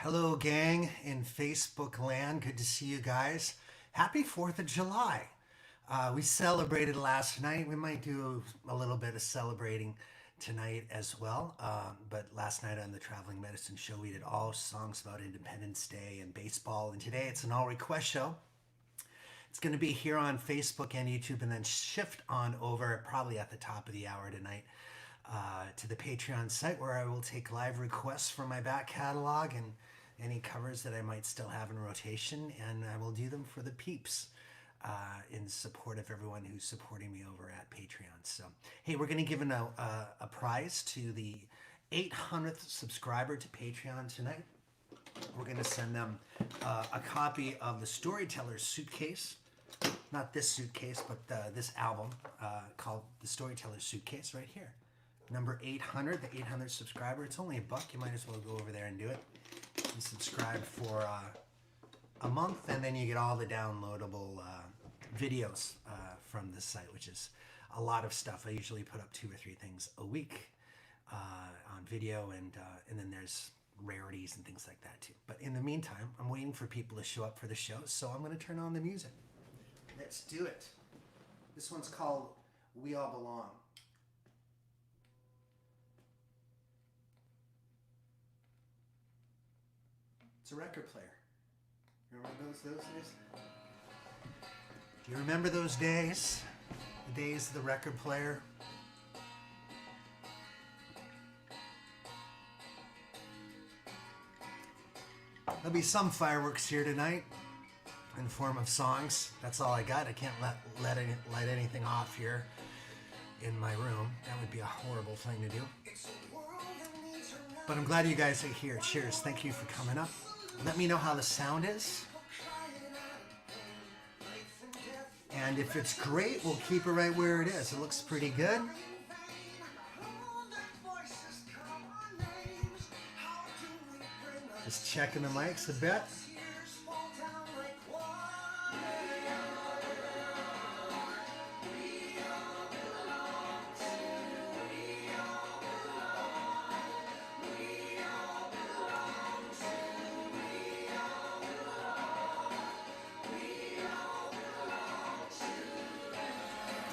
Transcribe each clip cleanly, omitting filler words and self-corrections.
Hello, gang in Facebook land. Good to see you guys. Happy 4th of July. We celebrated last night. We might do a little bit of celebrating tonight as well. But last night on the Traveling Medicine Show, we did all songs about Independence Day and baseball. And today it's an all request show. It's going to be here on Facebook and YouTube and then shift on over probably at the top of the hour tonight to the Patreon site where I will take live requests from my back catalog and any covers that I might still have in rotation, and I will do them for the peeps in support of everyone who's supporting me over at Patreon. So, hey, we're going to give a prize to the 800th subscriber to Patreon tonight. We're going to send them a copy of the Storyteller's Suitcase. Not this suitcase, but this album called The Storyteller's Suitcase right here. Number 800, the 800th subscriber. It's only $1. You might as well go over there and do it. And subscribe for a month, and then you get all the downloadable videos from this site, which is a lot of stuff. I usually put up 2 or 3 things a week on video, and then there's rarities and things like that too. But in the meantime, I'm waiting for people to show up for the show, so I'm going to turn on the music. Let's do it. This one's called We All Belong. It's a record player. You remember those days? Do you remember those days? The days of the record player? There'll be some fireworks here tonight in the form of songs. That's all I got. I can't light anything off here in my room. That would be a horrible thing to do. But I'm glad you guys are here. Cheers. Thank you for coming up. Let me know how the sound is. And if it's great, we'll keep it right where it is. It looks pretty good. Just checking the mics a bit.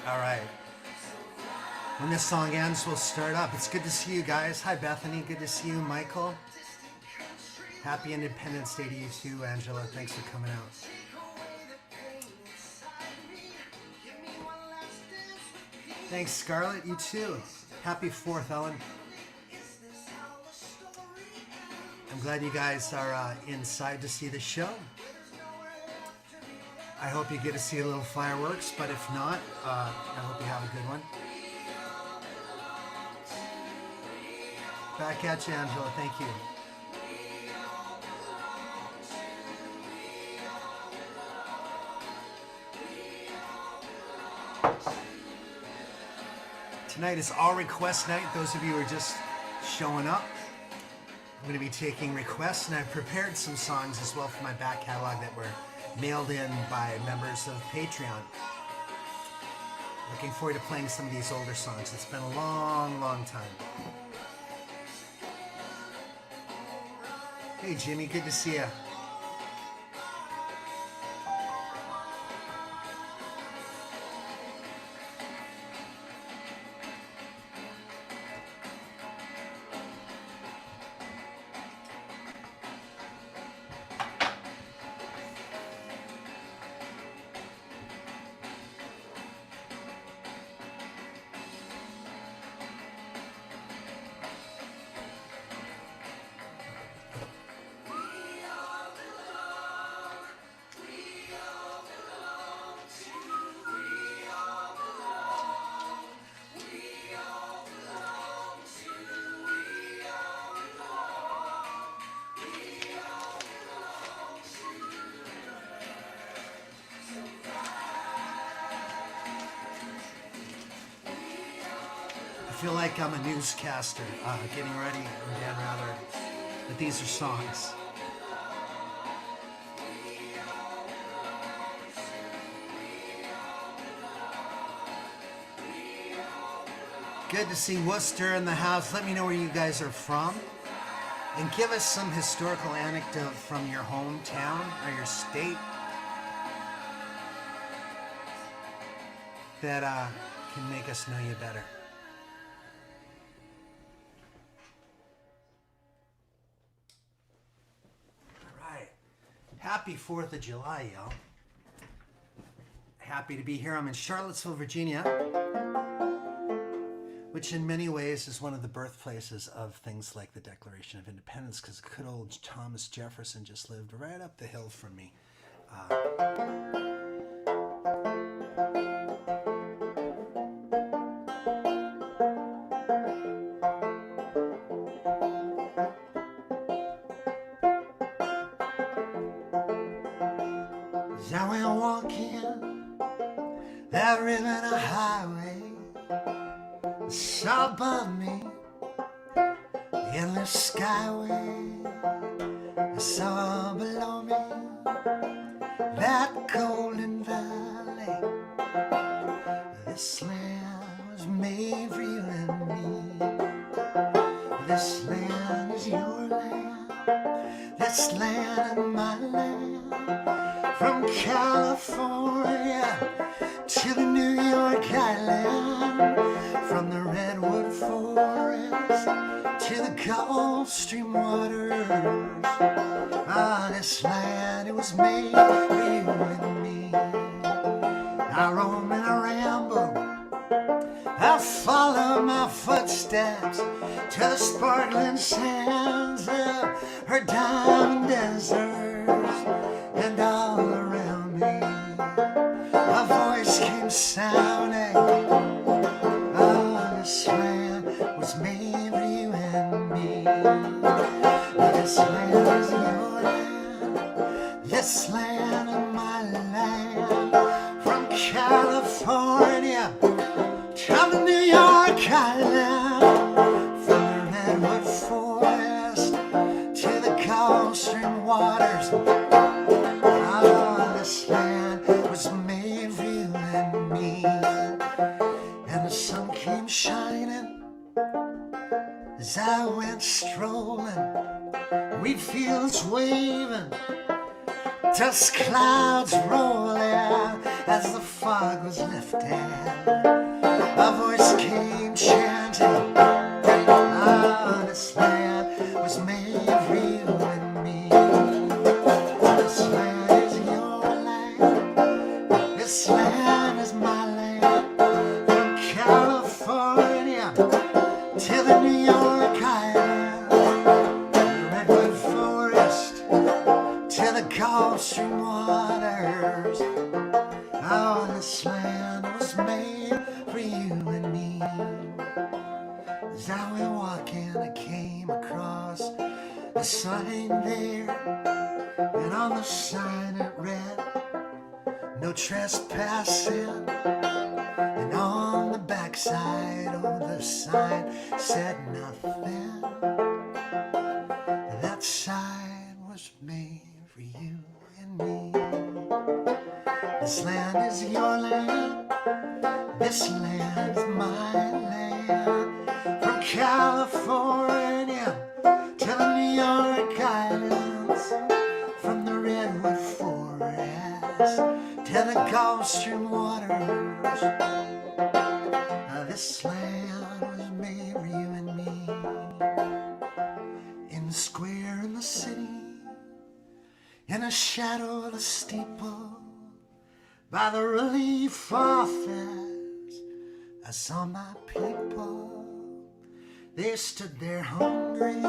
All right. When this song ends, we'll start up. It's good to see you guys. Hi, Bethany. Good to see you, Michael. Happy Independence Day to you too, Angela. Thanks for coming out. Thanks, Scarlett. You too. Happy 4th, Ellen. I'm glad you guys are inside to see the show. I hope you get to see a little fireworks, but if not, I hope you have a good one. Back at you, Angela. Thank you. Tonight is all request night. Those of you who are just showing up, I'm going to be taking requests, and I've prepared some songs as well for my back catalog that were mailed in by members of Patreon. Looking forward to playing some of these older songs. It's been a long, long time. Hey, Jimmy, good to see you. I feel like I'm a newscaster getting ready, or Dan rather, but these are songs. Good to see Worcester in the house. Let me know where you guys are from. And give us some historical anecdote from your hometown or your state that can make us know you better. All right. Happy 4th of July, y'all. Happy to be here. I'm in Charlottesville, Virginia, which in many ways is one of the birthplaces of things like the Declaration of Independence, because good old Thomas Jefferson just lived right up the hill from me. As I went walking that river and a highway, I saw above me the endless skyway. I saw below me that golden valley. This land was made for you and me. This land is your land. This land is my land. From California to the New York Island, from the redwood forest to the Gulf Stream waters. This land, it was made for you and me. I roam and I ramble, I follow my footsteps to the sparkling sands of her diamond deserts. And all around me a voice came sounding, oh, this land was made for you and me. This land is your land. This land is my land. From California to the New York Island, from the redwood forest to the Gulf Stream waters. This land was made for you and me. And the sun came shining as I went strolling, wheat fields waving, dust clouds rolling as the fog was lifted. A voice came chanting, ah, this land was made for you and me. This land is your land. This land is my land. From California to the New York Island, the redwood forest to the Gulf Stream waters. Oh, this land was made for you and me. As I went walking, I came across a sign there, and on the sign it read, no trespassing. And on the backside of the sign said nothing. That sign was made for you and me. This land is your land. This land is my land. From California to the New York Islands, from the redwood forest to the Gulf Stream waters. This land was made for you and me. In the square in the city, in the shadow of the steeple, by the relief office, I saw my people. They stood there hungry.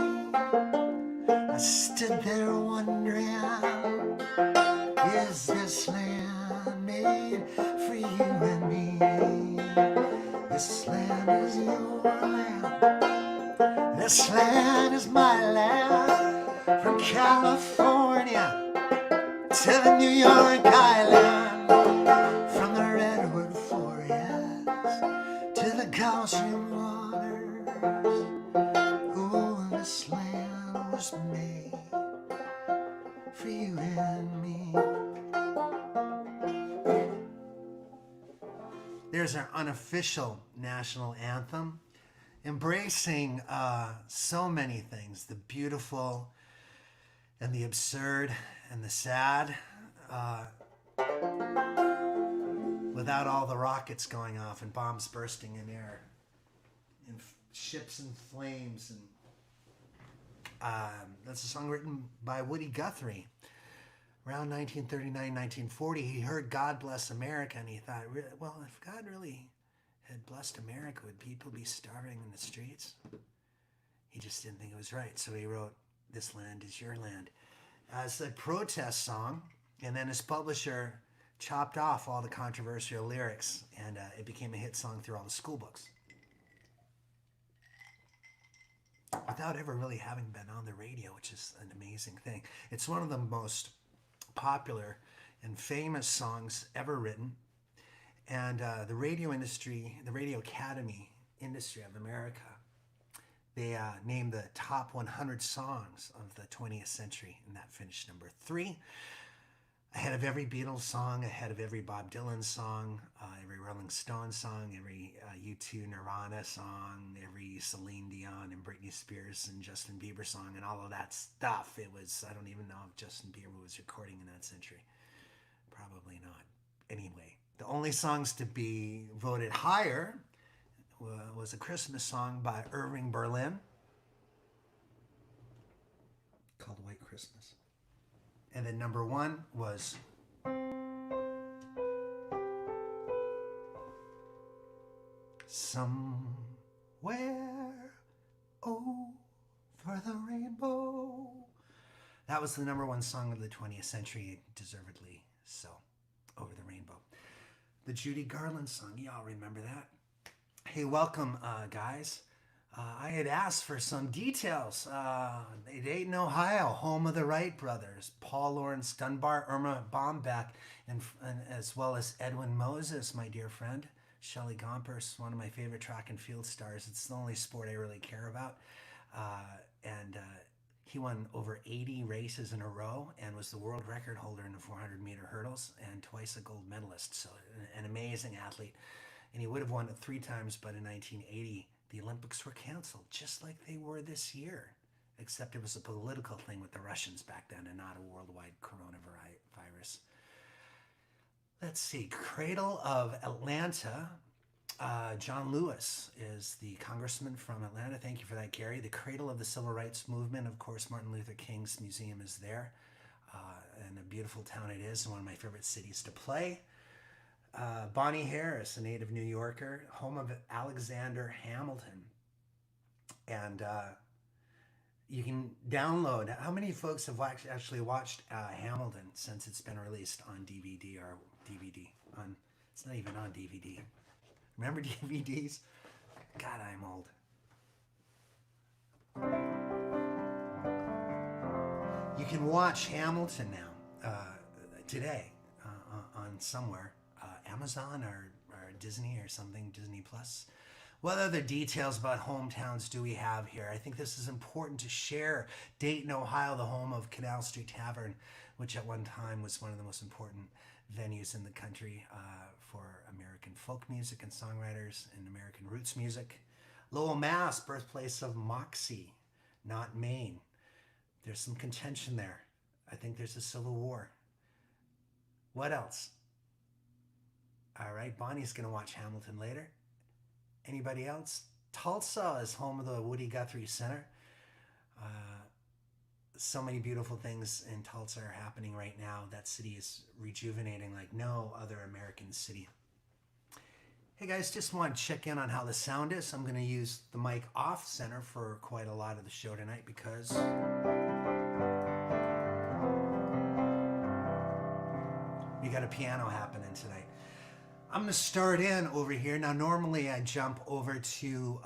I stood there wondering, is this land made for you and me? This land is your land. This land is my land. From California to the New York Island, from the redwood forest to the Gulf Stream waters. Oh, this land was made for you and me. There's our unofficial national anthem. embracing so many things, the beautiful and the absurd and the sad, uh, without all the rockets going off and bombs bursting in air and ships in flames. And that's a song written by Woody Guthrie around 1939, 1940. He heard God Bless America, and he thought, well, if God really had blessed America, would people be starving in the streets? He just didn't think it was right. So he wrote, This Land Is Your Land, as a protest song. And then his publisher chopped off all the controversial lyrics, and it became a hit song through all the school books, without ever really having been on the radio, which is an amazing thing. It's one of the most popular and famous songs ever written. And the radio industry, the Radio Academy industry of America, they named the top 100 songs of the 20th century, and that finished number 3. Ahead of every Beatles song, ahead of every Bob Dylan song, every Rolling Stones song, every U2 Nirvana song, every Celine Dion and Britney Spears and Justin Bieber song, and all of that stuff. It was, I don't even know if Justin Bieber was recording in that century. Probably not. Anyway, the only songs to be voted higher was a Christmas song by Irving Berlin called White Christmas. And then number 1 was Somewhere Over the Rainbow. That was the number 1 song of the 20th century, deservedly so, Over the Rainbow. The Judy Garland song, y'all remember that? Hey, welcome, guys. I had asked for some details. At Dayton, Ohio, home of the Wright brothers, Paul Laurence Dunbar, Irma Bombeck, and as well as Edwin Moses, my dear friend. Shelley Gompers, one of my favorite track and field stars. It's the only sport I really care about. And he won over 80 races in a row and was the world record holder in the 400-meter hurdles and twice a gold medalist. So an amazing athlete. And he would have won it 3 times, but in 1980, the Olympics were canceled, just like they were this year, except it was a political thing with the Russians back then and not a worldwide coronavirus. Let's see, Cradle of Atlanta. John Lewis is the congressman from Atlanta. Thank you for that, Gary. The cradle of the civil rights movement. Of course, Martin Luther King's museum is there. And a beautiful town it is, and one of my favorite cities to play. Bonnie Harris, a native New Yorker, home of Alexander Hamilton. And you can download. How many folks have actually watched Hamilton since it's been released on DVD or DVD? It's not even on DVD. Remember DVDs? God, I'm old. You can watch Hamilton now, today, on somewhere. Amazon or Disney or something, Disney Plus. What other details about hometowns do we have here? I think this is important to share. Dayton, Ohio, the home of Canal Street Tavern, which at one time was one of the most important venues in the country for American folk music and songwriters and American roots music. Lowell, Mass, birthplace of Moxie, not Maine. There's some contention there. I think there's a civil war. What else? All right, Bonnie's going to watch Hamilton later. Anybody else? Tulsa is home of the Woody Guthrie Center. So many beautiful things in Tulsa are happening right now. That city is rejuvenating like no other American city. Hey guys, just want to check in on how the sound is. I'm going to use the mic off center for quite a lot of the show tonight because we got a piano happening tonight. I'm going to start in over here. Now, normally I jump over to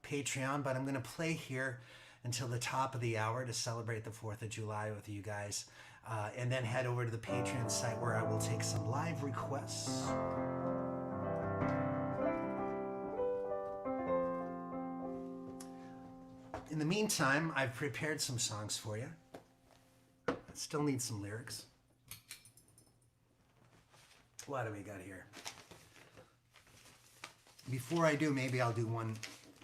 Patreon, but I'm going to play here until the top of the hour to celebrate the 4th of July with you guys, and then head over to the Patreon site where I will take some live requests. In the meantime, I've prepared some songs for you. I still need some lyrics. What do we got here? Before I do, maybe I'll do one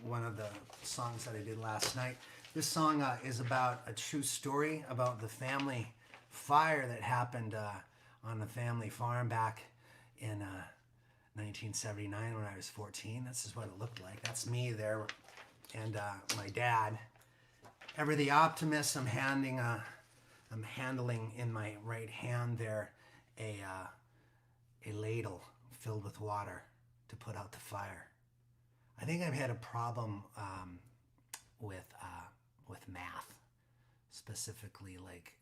one of the songs that I did last night. This song is about a true story about the family fire that happened on the family farm back in 1979 when I was 14. This is what it looked like. That's me there, and my dad. Ever the optimist, I'm handling in my right hand there a ladle filled with water to put out the fire. I think I've had a problem with math, specifically like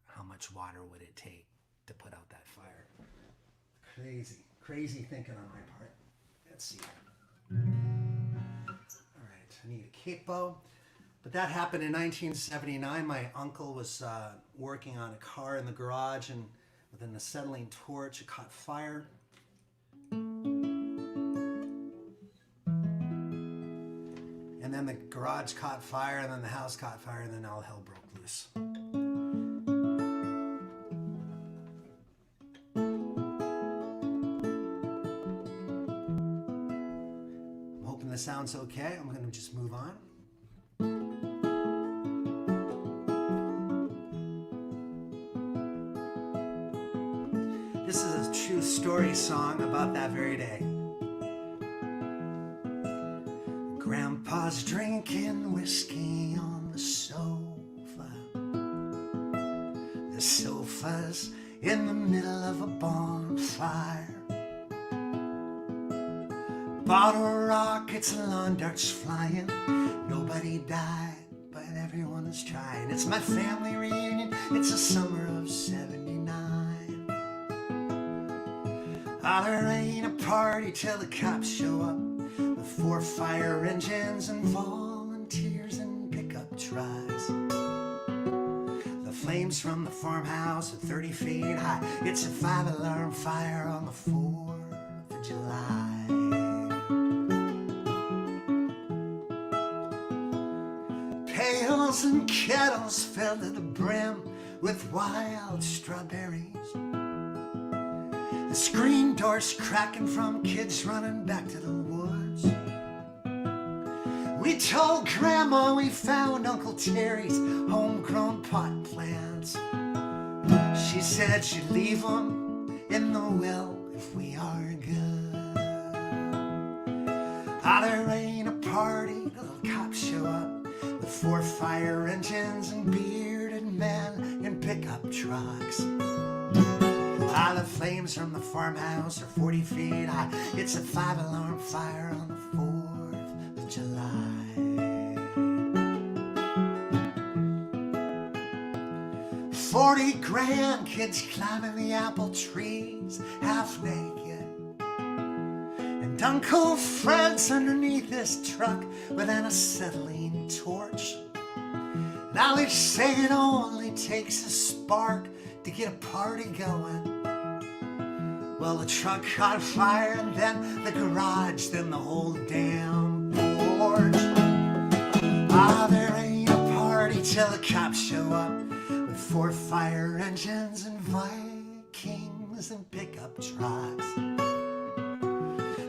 how much water would it take to put out that fire. Crazy thinking on my part. Let's see. All right, I need a capo. But that happened in 1979. My uncle was working on a car in the garage, and with an acetylene torch, it caught fire. And then the garage caught fire, and then the house caught fire, and then all hell broke loose. I'm hoping this sounds okay. I'm going to just move on. This is a true story song about that very day. Grandpa's drinking whiskey on the sofa. The sofa's in the middle of a bonfire. Bottle rockets and lawn darts flying. Nobody died, but everyone is trying. It's my family reunion. It's the summer of '79. Oh, there ain't a party till the cops show up. With 4 fire engines and volunteers and pickup trucks. The flames from the farmhouse are 30 feet high. It's a 5-alarm fire on the 4th of July. Pails and kettles filled to the brim with wild strawberries. The screen doors cracking from kids running back to the woods. We told Grandma we found Uncle Terry's homegrown pot plants. She said she'd leave them in the will if we are good. Ah, there ain't a party till the cops show up with 4 fire engines and bearded men in pickup trucks. Ah, the flames from the farmhouse are 40 feet high. It's a 5-alarm fire on the 4th of July. 40 grandkids climbing the apple trees, half naked. And Uncle Fred's underneath his truck with an acetylene torch. Now they say it only takes a spark to get a party going. Well, the truck caught fire, and then the garage, then the whole damn porch. Ah, there ain't a party till the cops show up with 4 fire engines and Vikings and pickup trucks.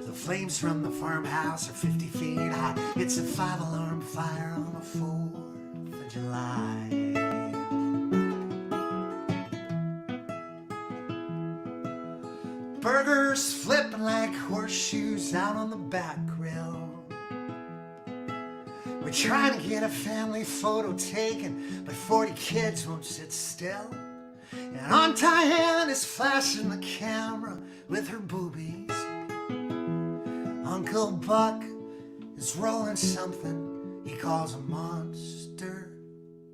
The flames from the farmhouse are 50 feet high. It's a 5-alarm fire on the 4th of July. Burgers flipping like horseshoes out on the back grill. We're trying to get a family photo taken, but 40 kids won't sit still. And Aunt Diane is flashing the camera with her boobies. Uncle Buck is rolling something he calls a monster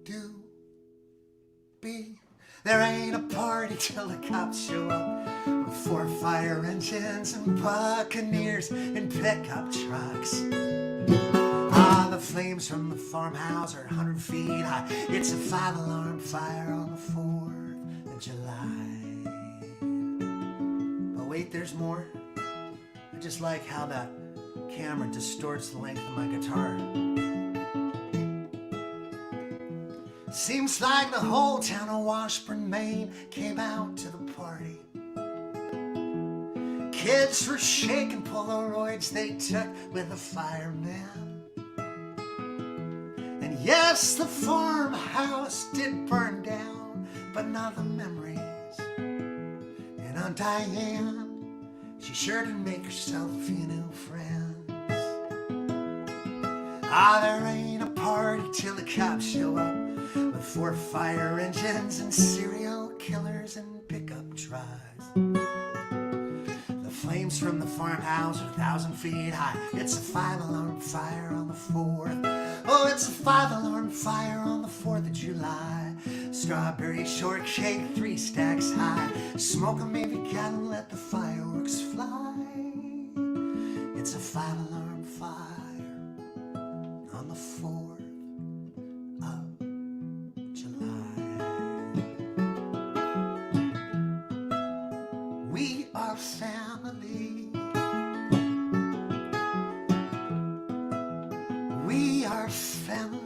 doobie. There ain't a party till the cops show up with 4 fire engines and buccaneers in pickup trucks. Ah, the flames from the farmhouse are 100 feet high. It's a 5-alarm fire on the 4th of July. But wait, there's more. I just like how that camera distorts the length of my guitar. Seems like the whole town of Washburn, Maine came out to the party. Kids were shaking Polaroids they took with the firemen. Yes, the farmhouse did burn down, but not the memories. And Aunt Diane, she sure did make herself a few new friends. Ah, there ain't a party till the cops show up with 4 fire engines and serial killers and pickup trucks. The flames from the farmhouse are 1,000 feet high. It's a 5-alarm fire on the 4th. Oh, it's a 5-alarm fire on the 4th of July. Strawberry shortcake 3 stacks high. Smoke 'em maybe gallon, let the fireworks fly. It's a 5-alarm fire on the 4th of July. We are family. We are family.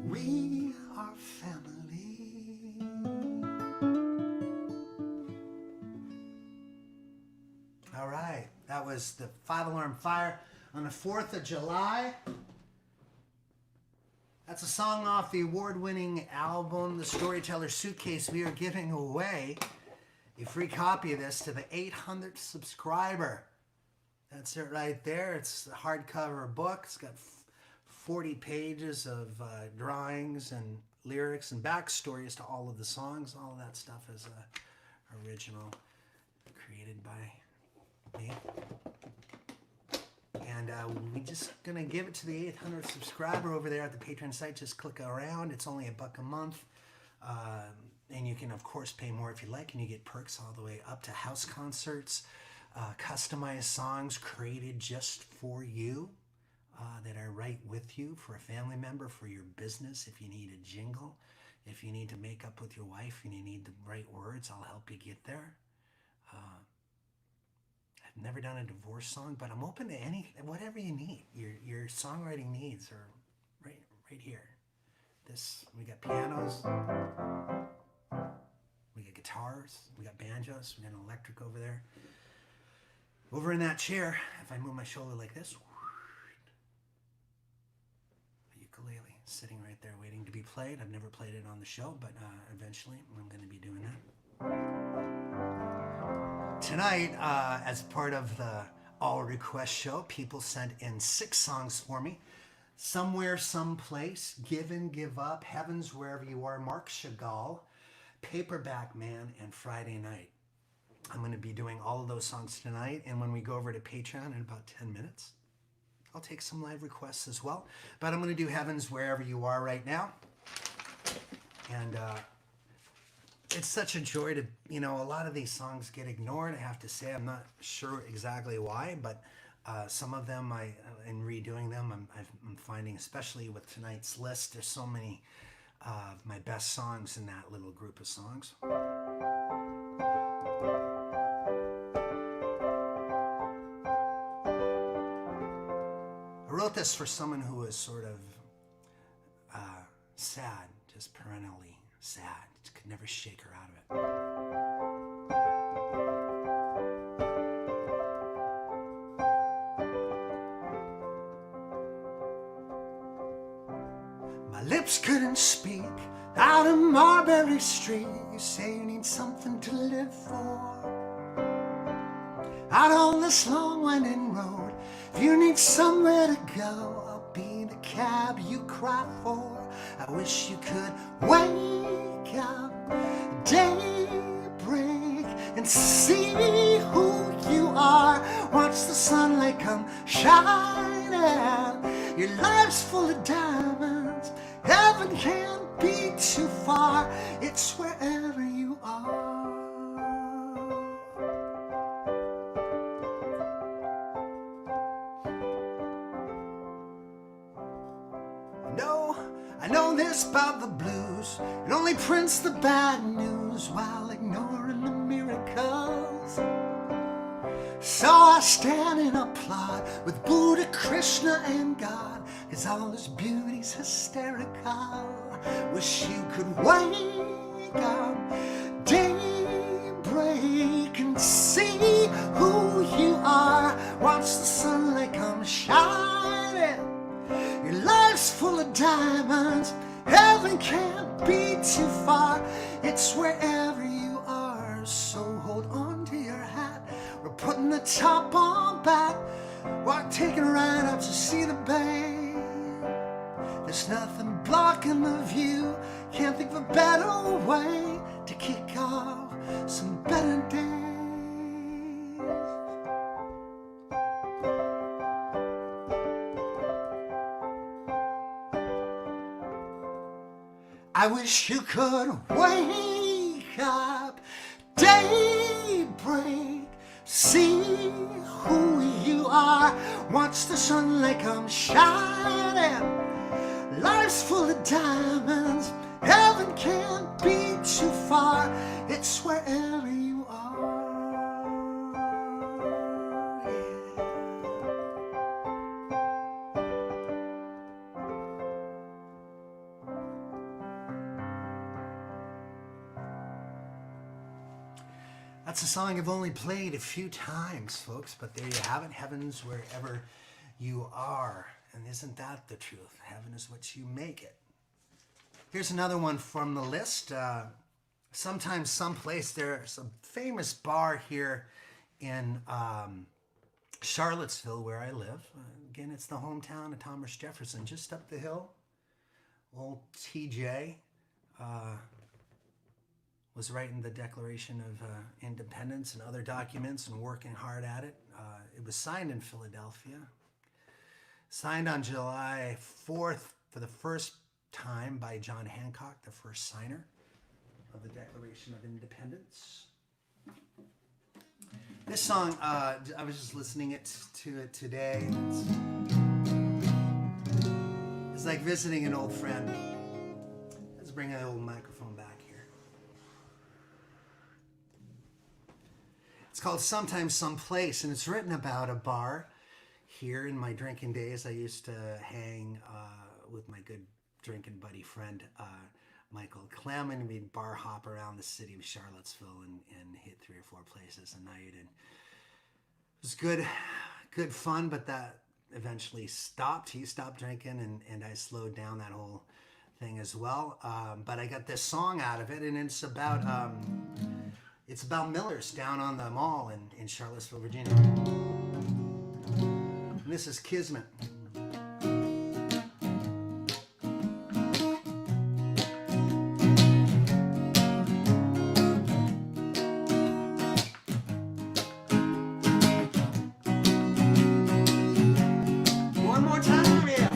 We are family. All right, that was the 5-alarm fire on the 4th of July. That's a song off the award-winning album, The Storyteller's Suitcase. We are giving away a free copy of this to the 800th subscriber. That's it right there. It's a hardcover book. It's got 40 pages of drawings and lyrics and backstories to all of the songs. All of that stuff is original, created by me. And we're just going to give it to the 800th subscriber over there at the Patreon site. Just click around. It's only $1 a month. And you can, of course, pay more if you like. And you get perks all the way up to house concerts, customized songs created just for you that are right with you, for a family member, for your business. If you need a jingle, if you need to make up with your wife and you need the right words, I'll help you get there. I've never done a divorce song, but I'm open to whatever you need. Your songwriting needs are right here. We got pianos, we got guitars, we got banjos, we got an electric over there. Over in that chair, if I move my shoulder like this, a ukulele sitting right there waiting to be played. I've never played it on the show, but eventually I'm going to be doing that. Tonight, as part of the All Request show, people sent in 6 songs for me. Somewhere, Someplace, Give and Give Up, Heaven's Wherever You Are, Marc Chagall, Paperback Man, and Friday Night. I'm going to be doing all of those songs tonight, and when we go over to Patreon in about 10 minutes, I'll take some live requests as well. But I'm going to do Heaven's Wherever You Are right now. And it's such a joy to, a lot of these songs get ignored, I have to say. I'm not sure exactly why, but some of them, in redoing them, I'm finding, especially with tonight's list, there's so many of my best songs in that little group of songs. I wrote this for someone who was sort of sad, just perennially sad. Just could never shake her out of it. My lips couldn't speak out of Marbury Street. You say you need something to live for. Out on this long winding road, if you need somewhere to go, I'll be the cab you cry for. I wish you could wake up, daybreak, and see who you are. Watch the sunlight come shining. Your life's full of diamonds. Heaven can't be too far. It's wherever you are. I know this about the blues. It only prints the bad news while ignoring the miracles. So I stand and applaud with Buddha, Krishna, and God, 'cause all this beauty's hysterical. Wish you could wake up, daybreak, and see who you are. Watch the sunlight come shining. Your life's full of diamonds. Heaven can't be too far. It's wherever you are. So hold on to your hat. We're putting the top on back. We're taking a ride up to see the bay. There's nothing blocking the view. Can't think of a better way to kick off some better days. I wish you could wake up, daybreak, see who you are, watch the sunlight come shining. Life's full of diamonds, heaven can't be too far, it's wherever you are. That's a song I've only played a few times, folks, but there you have it. Heaven's wherever you are. And isn't that the truth? Heaven is what you make it. Here's another one from the list. Sometimes, someplace, there's a famous bar here in Charlottesville, where I live. Again, it's the hometown of Thomas Jefferson, just up the hill. Old TJ was writing the Declaration of Independence and other documents and working hard at it. It was signed in Philadelphia. Signed on July 4th for the first time by John Hancock, the first signer of the Declaration of Independence. This song, I was just listening to it today. It's like visiting an old friend. Let's bring an old microphone back here. It's called Sometimes Someplace, and it's written about a bar. Here in my drinking days, I used to hang with my good drinking buddy friend, Michael Clem, and we'd bar hop around the city of Charlottesville and hit 3 or 4 places a night. And it was good fun, but that eventually stopped. He stopped drinking, and I slowed down that whole thing as well. But I got this song out of it, and it's about Miller's down on the mall in Charlottesville, Virginia. And this is Kismet. One more time, yeah.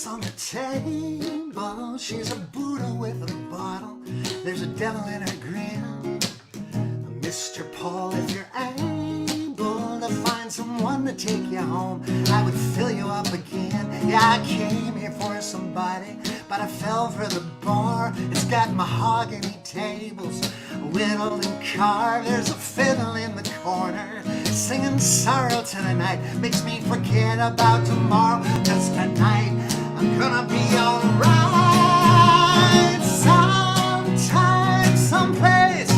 On the table, she's a Buddha with a bottle. There's a devil in her grin. Mr. Paul, if you're able to find someone to take you home, I would fill you up again. Yeah, I came here for somebody, but I fell for the bar. It's got mahogany tables, whittled and carved. There's a fiddle in the corner, singing sorrow to the night. Makes me forget about tomorrow, 'cause tonight I'm gonna be alright. Sometime, someplace,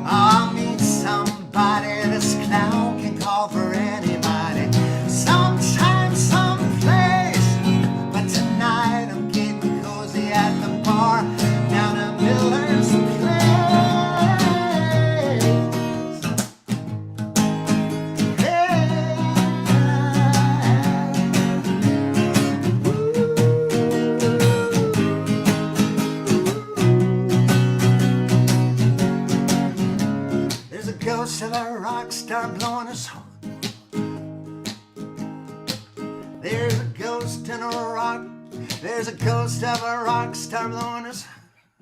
I'll meet somebody. This clown can call for anybody. Sometime, someplace, but tonight I'm getting cozy at the bar down at Miller's Place. Ghost of a rock star blowing his horn. There's a ghost in a rock. There's a ghost of a rock star blowing his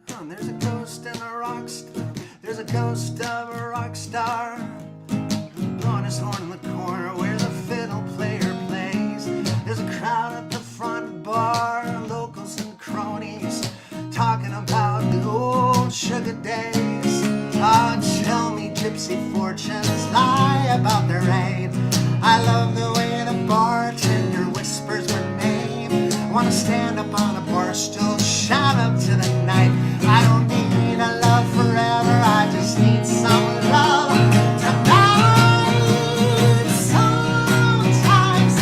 horn. There's a ghost in a rock star. There's a ghost of a rock star blowing his horn in the corner where the fiddle player plays. There's a crowd at the front bar, locals and cronies, talking about the old sugar days. Oh, tell me gypsy fortunes lie about their rain. I wanna stand up on a bar stool, shout up to the night. I don't need a love forever, I just need some love tonight. Sometimes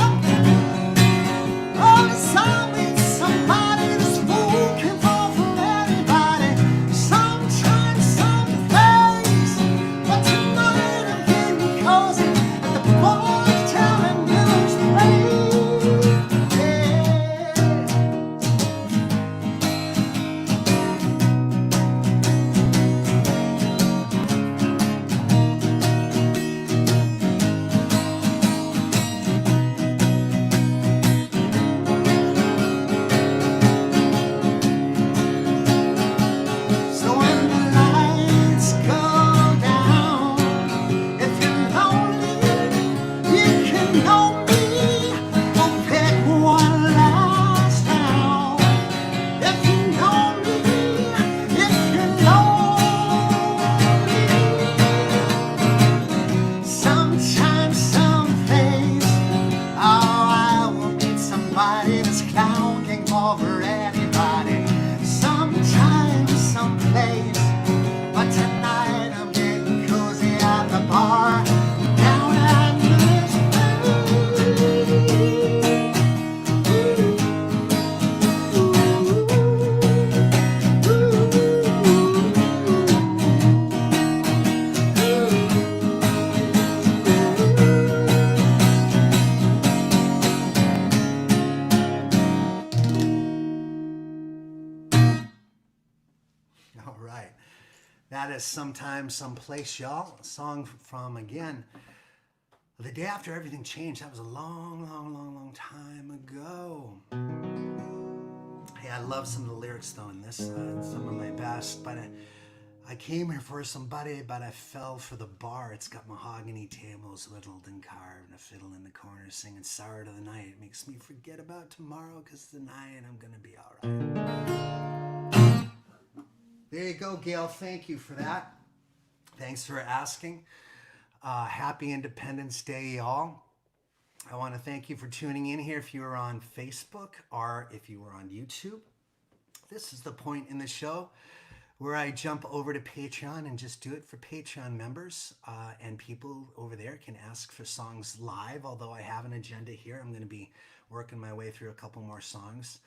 somebody that's looking for anybody. Sometimes someplace, but tonight I'm getting cozy at the boys telling news play. So when the lights go down, if you're lonely, you can know me. We'll pick one last round. If you know me, if you're lonely, sometimes, someplace, oh, I will meet somebody that's counting over anybody. Sometimes, someplace, but tonight I'm getting cozy at the bar down at this All right. That is Sometimes, Someplace, y'all. A song from, again, the day after everything changed. That was a long, long, long, long time ago. Hey, I love some of the lyrics, though, in this. Some of my best. But I came here for somebody, but I fell for the bar. It's got mahogany tables, whittled and carved, and a fiddle in the corner singing Sour to the Night. It makes me forget about tomorrow, because tonight I'm going to be all right. There you go, Gail. Thank you for that. Thanks for asking. Happy Independence Day, y'all. I want to thank you for tuning in here if you were on Facebook or if you were on YouTube. This is the point in the show where I jump over to Patreon and just do it for Patreon members. And people over there can ask for songs live, although I have an agenda here. I'm going to be working my way through a couple more songs.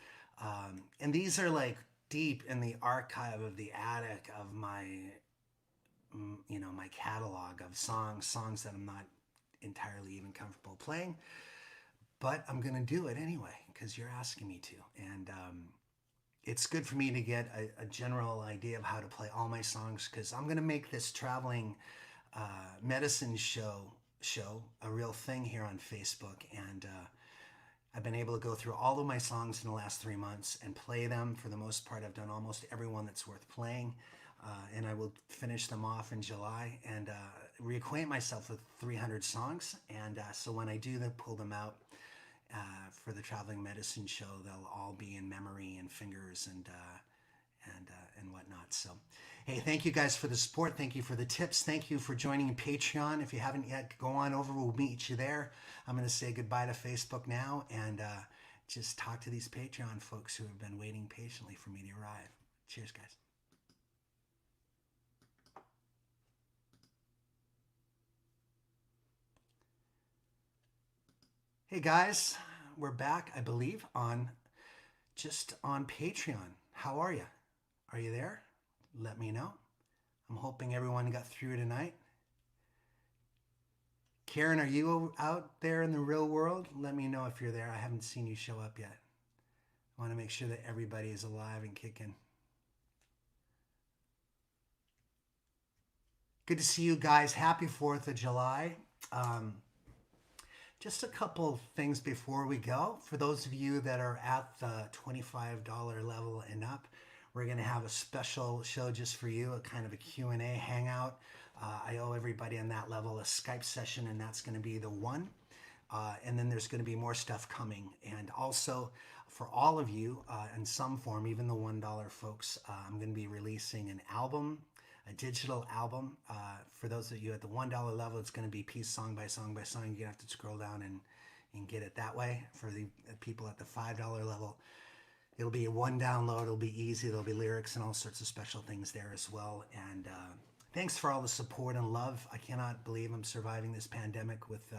And these are like deep in the archive of the attic of my, my catalog of songs that I'm not entirely even comfortable playing, but I'm going to do it anyway, because you're asking me to. And it's good for me to get a general idea of how to play all my songs, because I'm going to make this traveling medicine show a real thing here on Facebook. And I've been able to go through all of my songs in the last 3 months and play them. For the most part, I've done almost every one that's worth playing. And I will finish them off in July and reacquaint myself with 300 songs. And so when I do pull them out for the Traveling Medicine Show, they'll all be in memory and fingers and whatnot. So, hey, thank you guys for the support. Thank you for the tips. Thank you for joining Patreon. If you haven't yet, go on over. We'll meet you there. I'm going to say goodbye to Facebook now and just talk to these Patreon folks who have been waiting patiently for me to arrive. Cheers, guys. Hey guys, we're back, I believe, on Patreon. How are you? Are you there? Let me know. I'm hoping everyone got through tonight. Karen, are you out there in the real world? Let me know if you're there. I haven't seen you show up yet. I want to make sure that everybody is alive and kicking. Good to see you guys. Happy 4th of July. Just a couple things before we go. For those of you that are at the $25 level and up, we're going to have a special show just for you, a kind of a Q&A hangout. I owe everybody on that level a Skype session, and that's going to be the one. And then there's going to be more stuff coming. And also, for all of you, in some form, even the $1 folks, I'm going to be releasing an album, a digital album. For those of you at the $1 level, it's going to be piece song by song by song. You're going to have to scroll down and and get it that way. For the people at the $5 level, it'll be one download. It'll be easy. There'll be lyrics and all sorts of special things there as well. And thanks for all the support and love. I cannot believe I'm surviving this pandemic with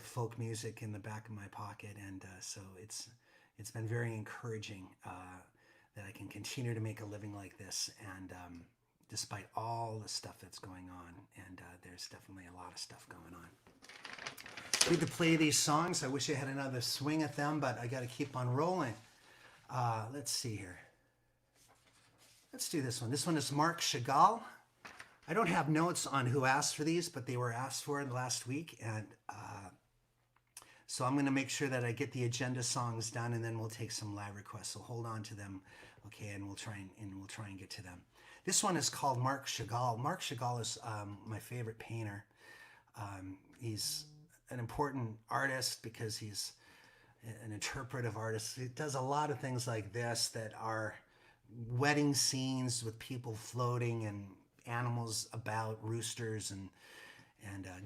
folk music in the back of my pocket, and so it's been very encouraging that I can continue to make a living like this, and despite all the stuff that's going on, and there's definitely a lot of stuff going on. Good to play these songs. I wish I had another swing at them, but I got to keep on rolling. Let's see here. Let's do this one. This one is Marc Chagall. I don't have notes on who asked for these, but they were asked for last week, and so I'm going to make sure that I get the agenda songs done, and then we'll take some live requests. So hold on to them, okay? And we'll try and get to them. This one is called Marc Chagall. Marc Chagall is my favorite painter. He's an important artist because he's an interpretive artist. He does a lot of things like this that are wedding scenes with people floating and animals about, roosters and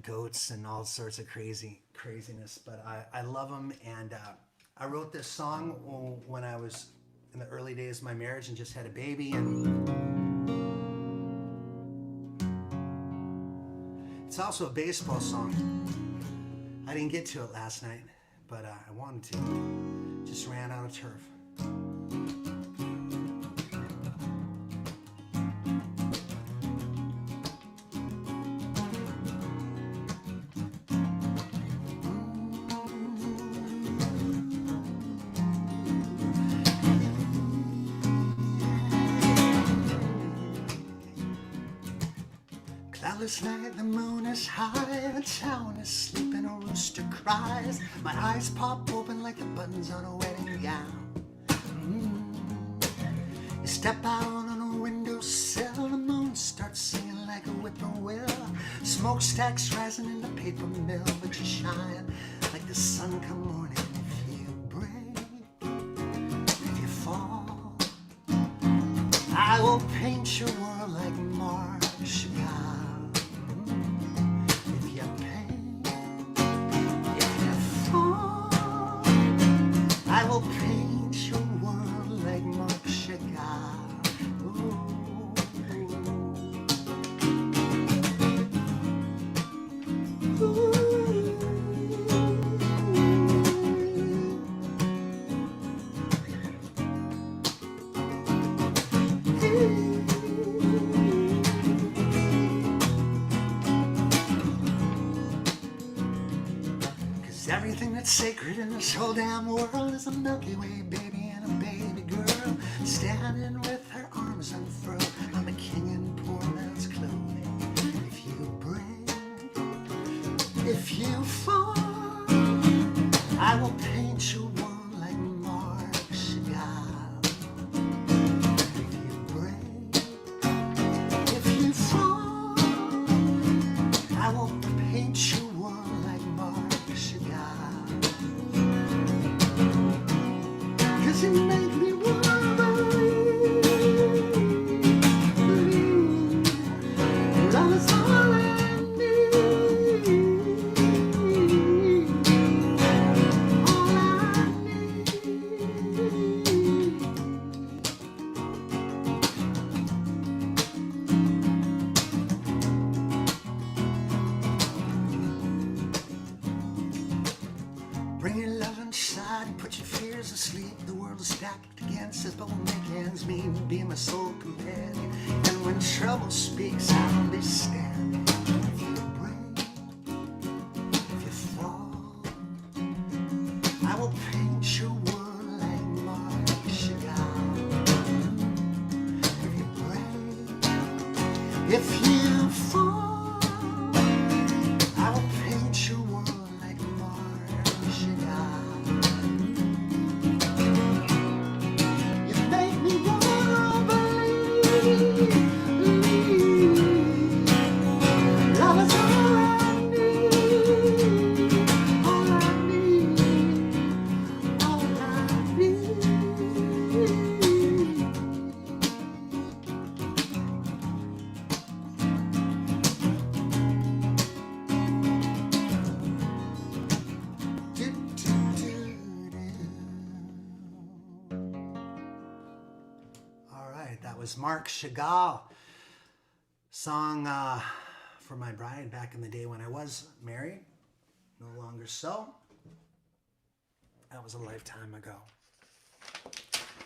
goats and all sorts of craziness. But I love him, and I wrote this song when I was in the early days of my marriage and just had a baby, and it's also a baseball song. I didn't get to it last night, but I wanted to. Just ran out of turf. Cloudless night, the moon is high, the town is sleeping, a rooster cries. My eyes pop open like the buttons on a wedding gown. You step out on a windowsill, the moon starts singing like a whippoorwill. Smokestacks rising in the paper mill, but you shine like the sun come morning. If you break, if you fall, I will paint your world like Marc Chagall. I will paint your world like Marc Chagall. Everything that's sacred in this whole damn world is a Milky Way baby and a baby girl standing with her arms unfurled on the king in poor man's clothing. If you break, if you fall, I will paint your world like Marc Chagall. If you break, if you fall, I will paint your world like Marc Chagall. You make me wanna believe love is all I need, all I need. Bring your love inside and put your fears asleep. The world is stacked against us, but we'll make ends meet and be my sole companion. And when trouble speaks, I'll understand. If you break, if you fall, I will paint your world like Marc Chagall. If you break, if you fall, I will paint your world like Marc Chagall. All I need, all I was Marc Chagall. Song for my bride back in the day when I was married. No longer so. That was a lifetime ago.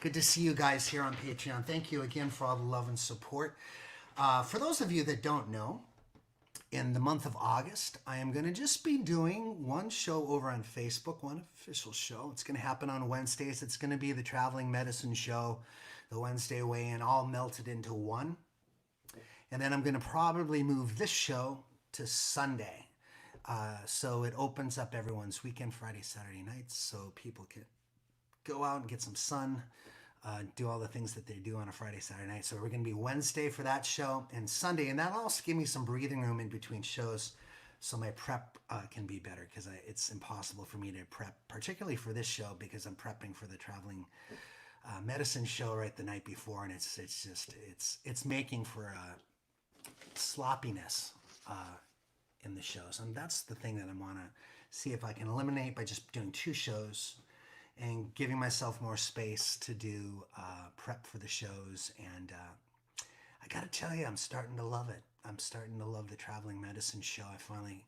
Good to see you guys here on Patreon. Thank you again for all the love and support. For those of you that don't know, in the month of August, I am going to just be doing one show over on Facebook, one official show. It's going to happen on Wednesdays. It's going to be the Traveling Medicine Show, the Wednesday weigh-in, all melted into one. And then I'm going to probably move this show to Sunday. So it opens up everyone's weekend, Friday, Saturday nights, so people can go out and get some sun, do all the things that they do on a Friday, Saturday night. So we're going to be Wednesday for that show and Sunday. And that'll also give me some breathing room in between shows so my prep can be better, because it's impossible for me to prep, particularly for this show, because I'm prepping for the Traveling Medicine Show right the night before. And it's making for sloppiness in the shows. And that's the thing that I want to see if I can eliminate by just doing two shows and giving myself more space to do prep for the shows. And I got to tell you, I'm starting to love it. I'm starting to love the Traveling Medicine Show. I finally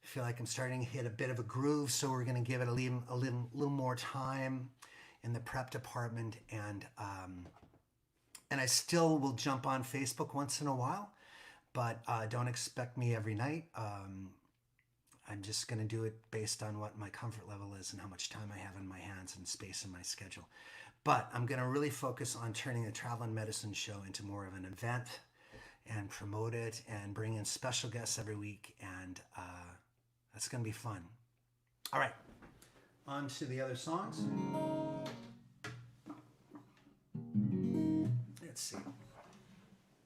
feel like I'm starting to hit a bit of a groove, so we're going to give it a little more time in the prep department. And I still will jump on Facebook once in a while, but don't expect me every night. I'm just going to do it based on what my comfort level is and how much time I have in my hands and space in my schedule. But I'm going to really focus on turning the Traveling Medicine Show into more of an event and promote it and bring in special guests every week. And that's going to be fun. All right, on to the other songs. Let's see.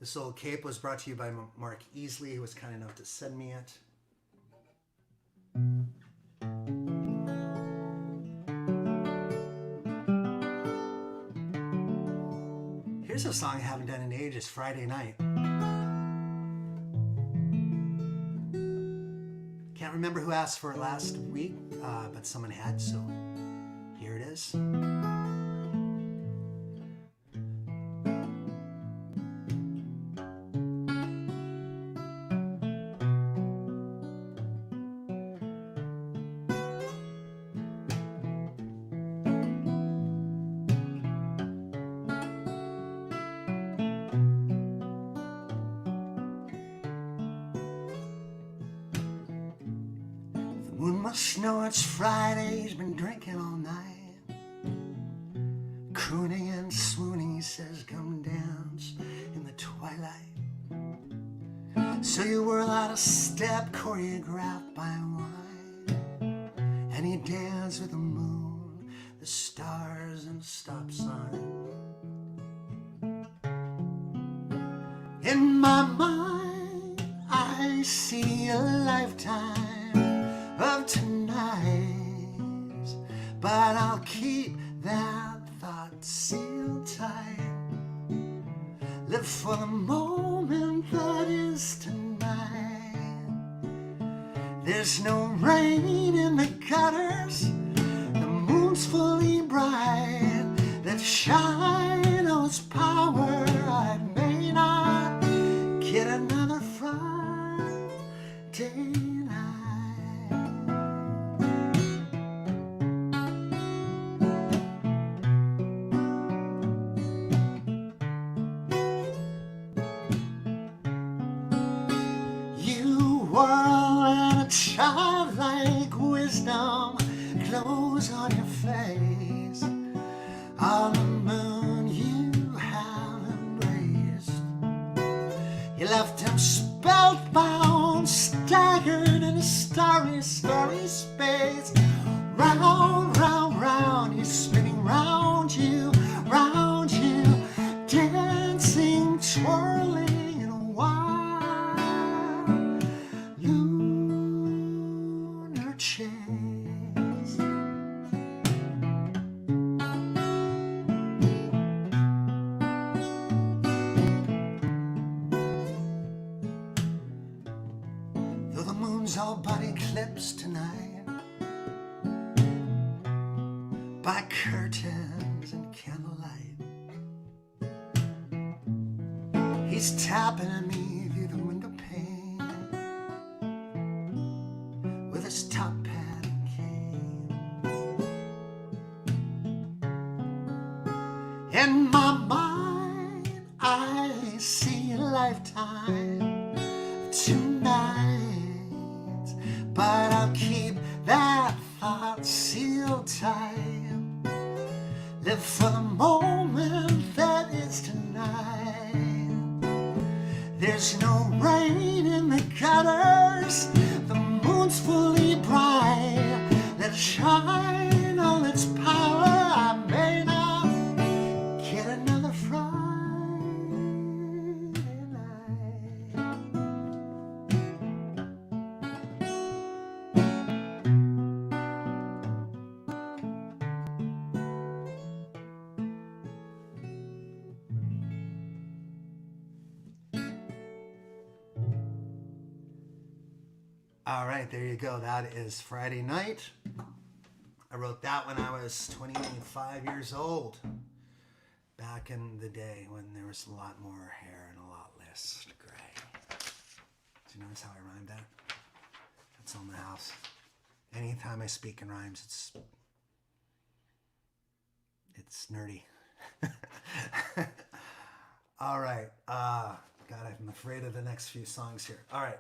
This old cape was brought to you by Mark Easley, who was kind enough to send me it. Here's a song I haven't done in ages, Friday Night. Can't remember who asked for it last week, but someone had, so here it is. Must know it's Friday, he's been drinking all night, crooning and swooning. He says, come dance in the twilight. So you whirl out a step choreographed by wine, and he danced with the moon, the stars, and a stop sign. In my mind I see a lifetime of tonight, but I'll keep that thought sealed tight. Live for the moment that is tonight. There's no rain in the gutters, the moon's fully bright. Let's shine all its power. I may not get another Friday. Childlike wisdom glows on your face. On the moon you have embraced. You left him spellbound, staggered in a starry, starry space. Round, round, round, he's spinning round you, dancing, twirling in a wild chase. Though the moon's all but eclipsed tonight by curtains and candlelight, He's tapping at me through the window pane with his top hat and cane. In my mind, I see a lifetime tonight, but I'll keep that thought sealed tight. Live for the moment that is tonight. There's no rain in the gutters, the moon's fully bright. Let it shine all its power. I may not get another Friday night. All right, there you go. That is Friday Night. I wrote that when I was 25 years old. Back in the day when there was a lot more hair and a lot less gray. Do you notice how I rhymed that? That's on the house. Anytime I speak in rhymes, it's nerdy. All right. God, I'm afraid of the next few songs here. All right.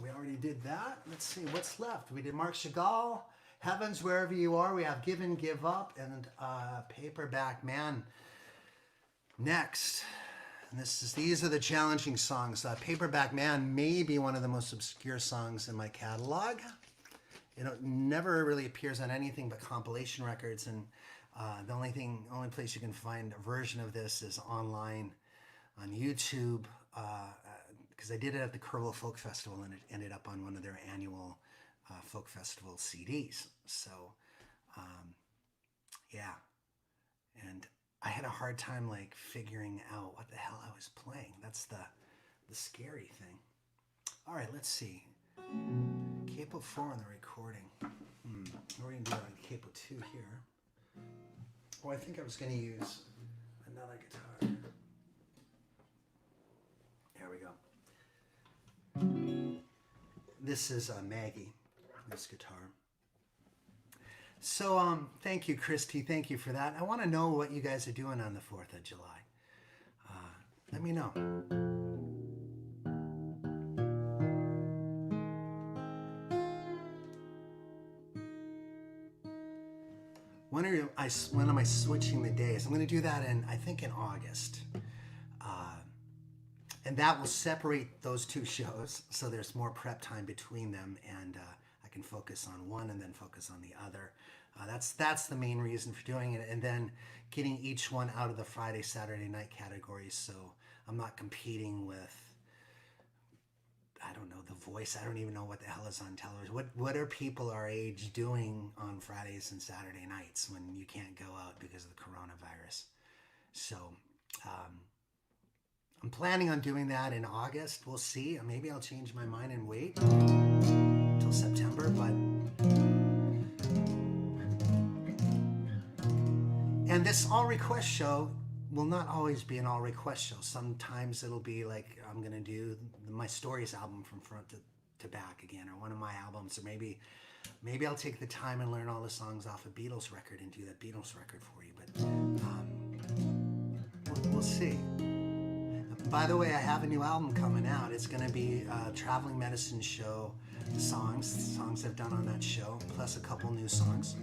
We already did that. Let's see what's left. We did Marc Chagall, Heavens Wherever You Are. We have Give and Give Up and Paperback Man next. And these are the challenging songs. Paperback Man may be one of the most obscure songs in my catalog. It never really appears on anything but compilation records, and the only place you can find a version of this is online on YouTube. Because I did it at the Kerrville Folk Festival, and it ended up on one of their annual folk festival CDs. So, yeah. And I had a hard time like figuring out what the hell I was playing. That's the scary thing. All right, let's see. Capo 4 on the recording. We're going to do it on Capo 2 here. Oh, I think I was going to use another guitar. There we go. This is Maggie, this guitar. So thank you, Christy. Thank you for that. I want to know what you guys are doing on the 4th of July. Let me know. When am I switching the days? I'm going to do that I think in August. And that will separate those two shows, so there's more prep time between them, and I can focus on one and then focus on the other. That's the main reason for doing it, and then getting each one out of the Friday, Saturday night categories, so I'm not competing with, I don't know, The Voice. I don't even know what the hell is on television. What are people our age doing on Fridays and Saturday nights when you can't go out because of the coronavirus? So, I'm planning on doing that in August. We'll see. Maybe I'll change my mind and wait till September, but... And this all request show will not always be an all request show. Sometimes it'll be like I'm going to do my Stories album from front to back again, or one of my albums, or maybe I'll take the time and learn all the songs off a Beatles record and do that Beatles record for you, but we'll see. By the way, I have a new album coming out. It's going to be a traveling medicine show songs I've done on that show, plus a couple new songs.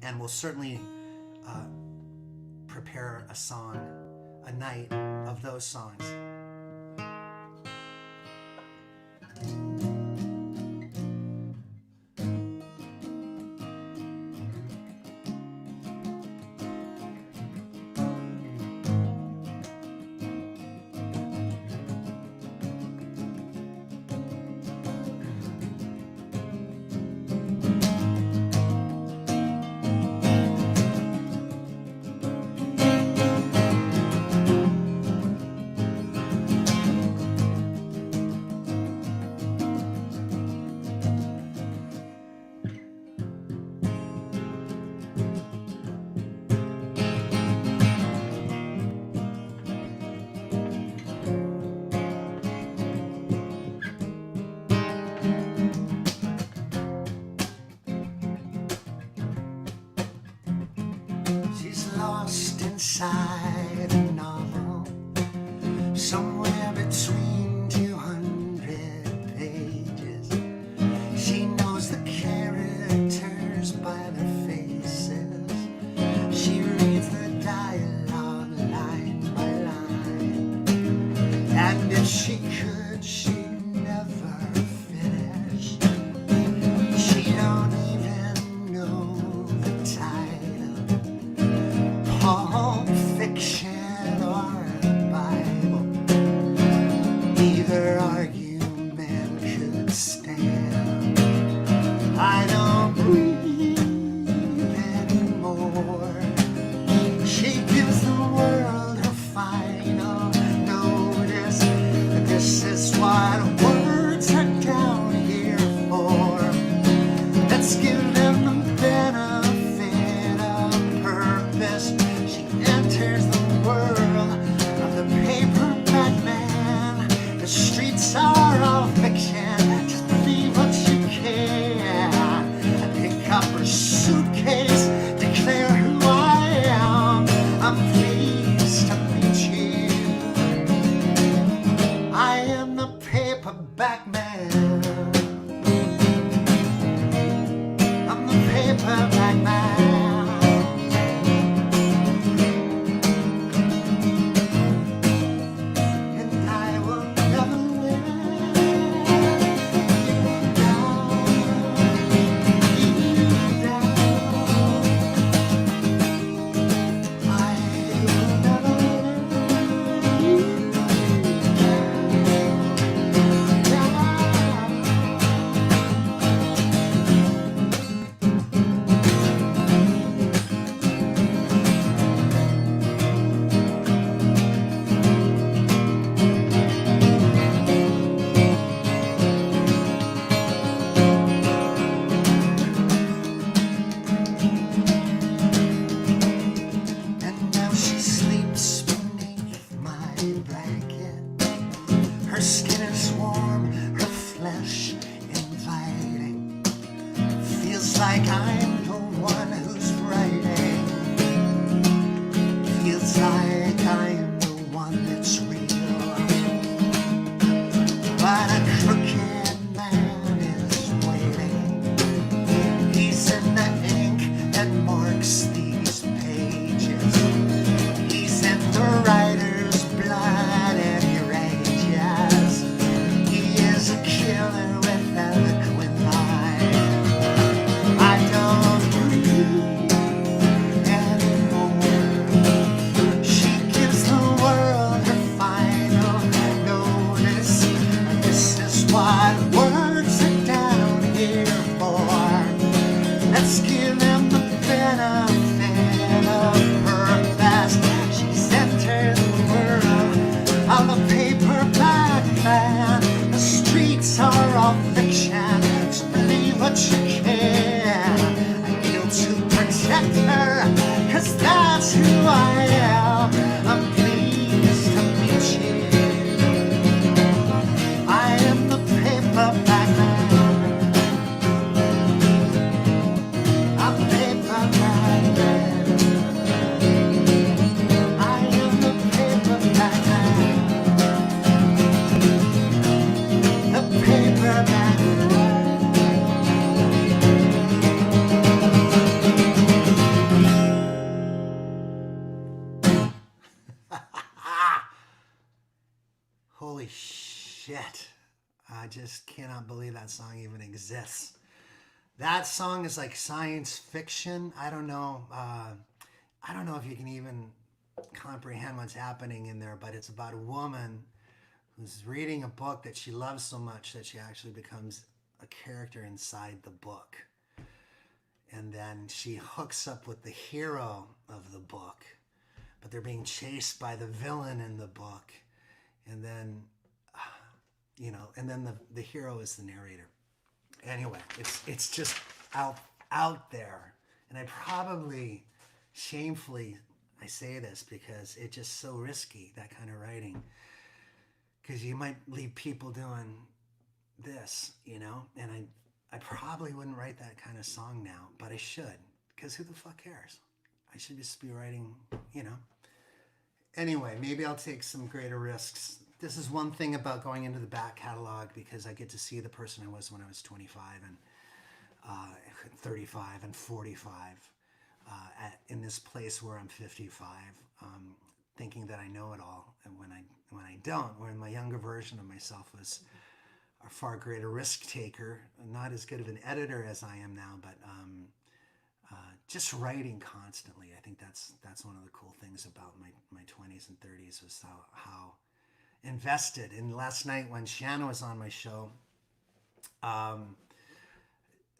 And we'll certainly prepare a night of those songs. She's lost inside a novel, somewhere between 200 pages. She knows the characters by their faces. She reads the dialogue line by line. And if she could, she'd never finish. She don't even know the title. Pulp Fiction or the Bible. Neither argument could stand. I don't breathe anymore. She gives the world her final notice. This is what words are down here for. Let's give them the benefit of purpose. She enters the world of the Paperback Man. The streets are all fiction. Just believe what you can. I pick up her suitcase, declare who I am. I'm pleased to meet you. I am the Paperback Man. I'm the Paperback Man. And I will never let you down. I will never let you And now she sleeps beneath my blanket. Her skin is warm, her flesh inviting. Feels like I'm the one who's writing. Feels like I'm the one that's real. But a crooked man is waiting. He's in the ink that marks these pages. He's in the writer's blood and he rages. He is a killer with eloquent mind. I don't breathe anymore. She gives the world her final notice. This is what words are down here for. Let's give them the benefit of purpose. She's entered the world of the Paperback Man. The streets are all fiction. Just believe what you can. I need to protect her, 'cause that's who I am. I'm pleased to meet you. I am the Paperback Man. I'm the Paperback Man. I am the Paperback Man. The Paperback Man. Holy shit. I just cannot believe that song even exists. That song is like science fiction. I don't know. I don't know if you can even comprehend what's happening in there, but it's about a woman who's reading a book that she loves so much that she actually becomes a character inside the book. And then she hooks up with the hero of the book, but they're being chased by the villain in the book. And then, and then the hero is the narrator. Anyway, it's just out there. And I probably, shamefully, I say this because it's just so risky, that kind of writing. Because you might leave people doing this, and I probably wouldn't write that kind of song now, but I should, because who the fuck cares? I should just be writing, Anyway, maybe I'll take some greater risks. This is one thing about going into the back catalog, because I get to see the person I was when I was 25 and 35 and 45 in this place where I'm 55, thinking that I know it all, and when I don't. When my younger version of myself was a far greater risk taker, not as good of an editor as I am now, but just writing constantly. I think that's one of the cool things about my 20s and 30s, was how invested. And last night when Shanna was on my show,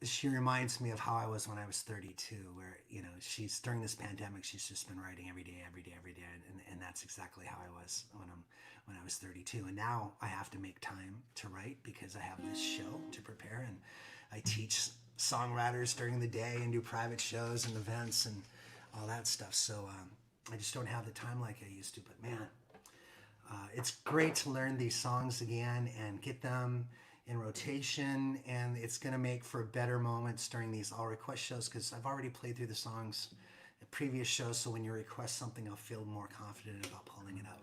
she reminds me of how I was when I was 32, where, she's, during this pandemic, she's just been writing every day. And that's exactly how I was when I was 32. And now I have to make time to write because I have this show to prepare, and I teach songwriters during the day and do private shows and events and all that stuff. So I just don't have the time like I used to. But man, it's great to learn these songs again and get them in rotation, and it's going to make for better moments during these all request shows, because I've already played through the songs at previous shows, so when you request something, I'll feel more confident about pulling it out.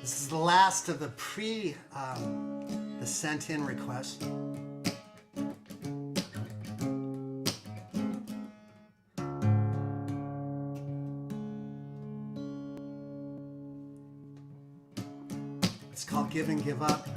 This is the last of the the sent-in requests. It's called Give and Give Up.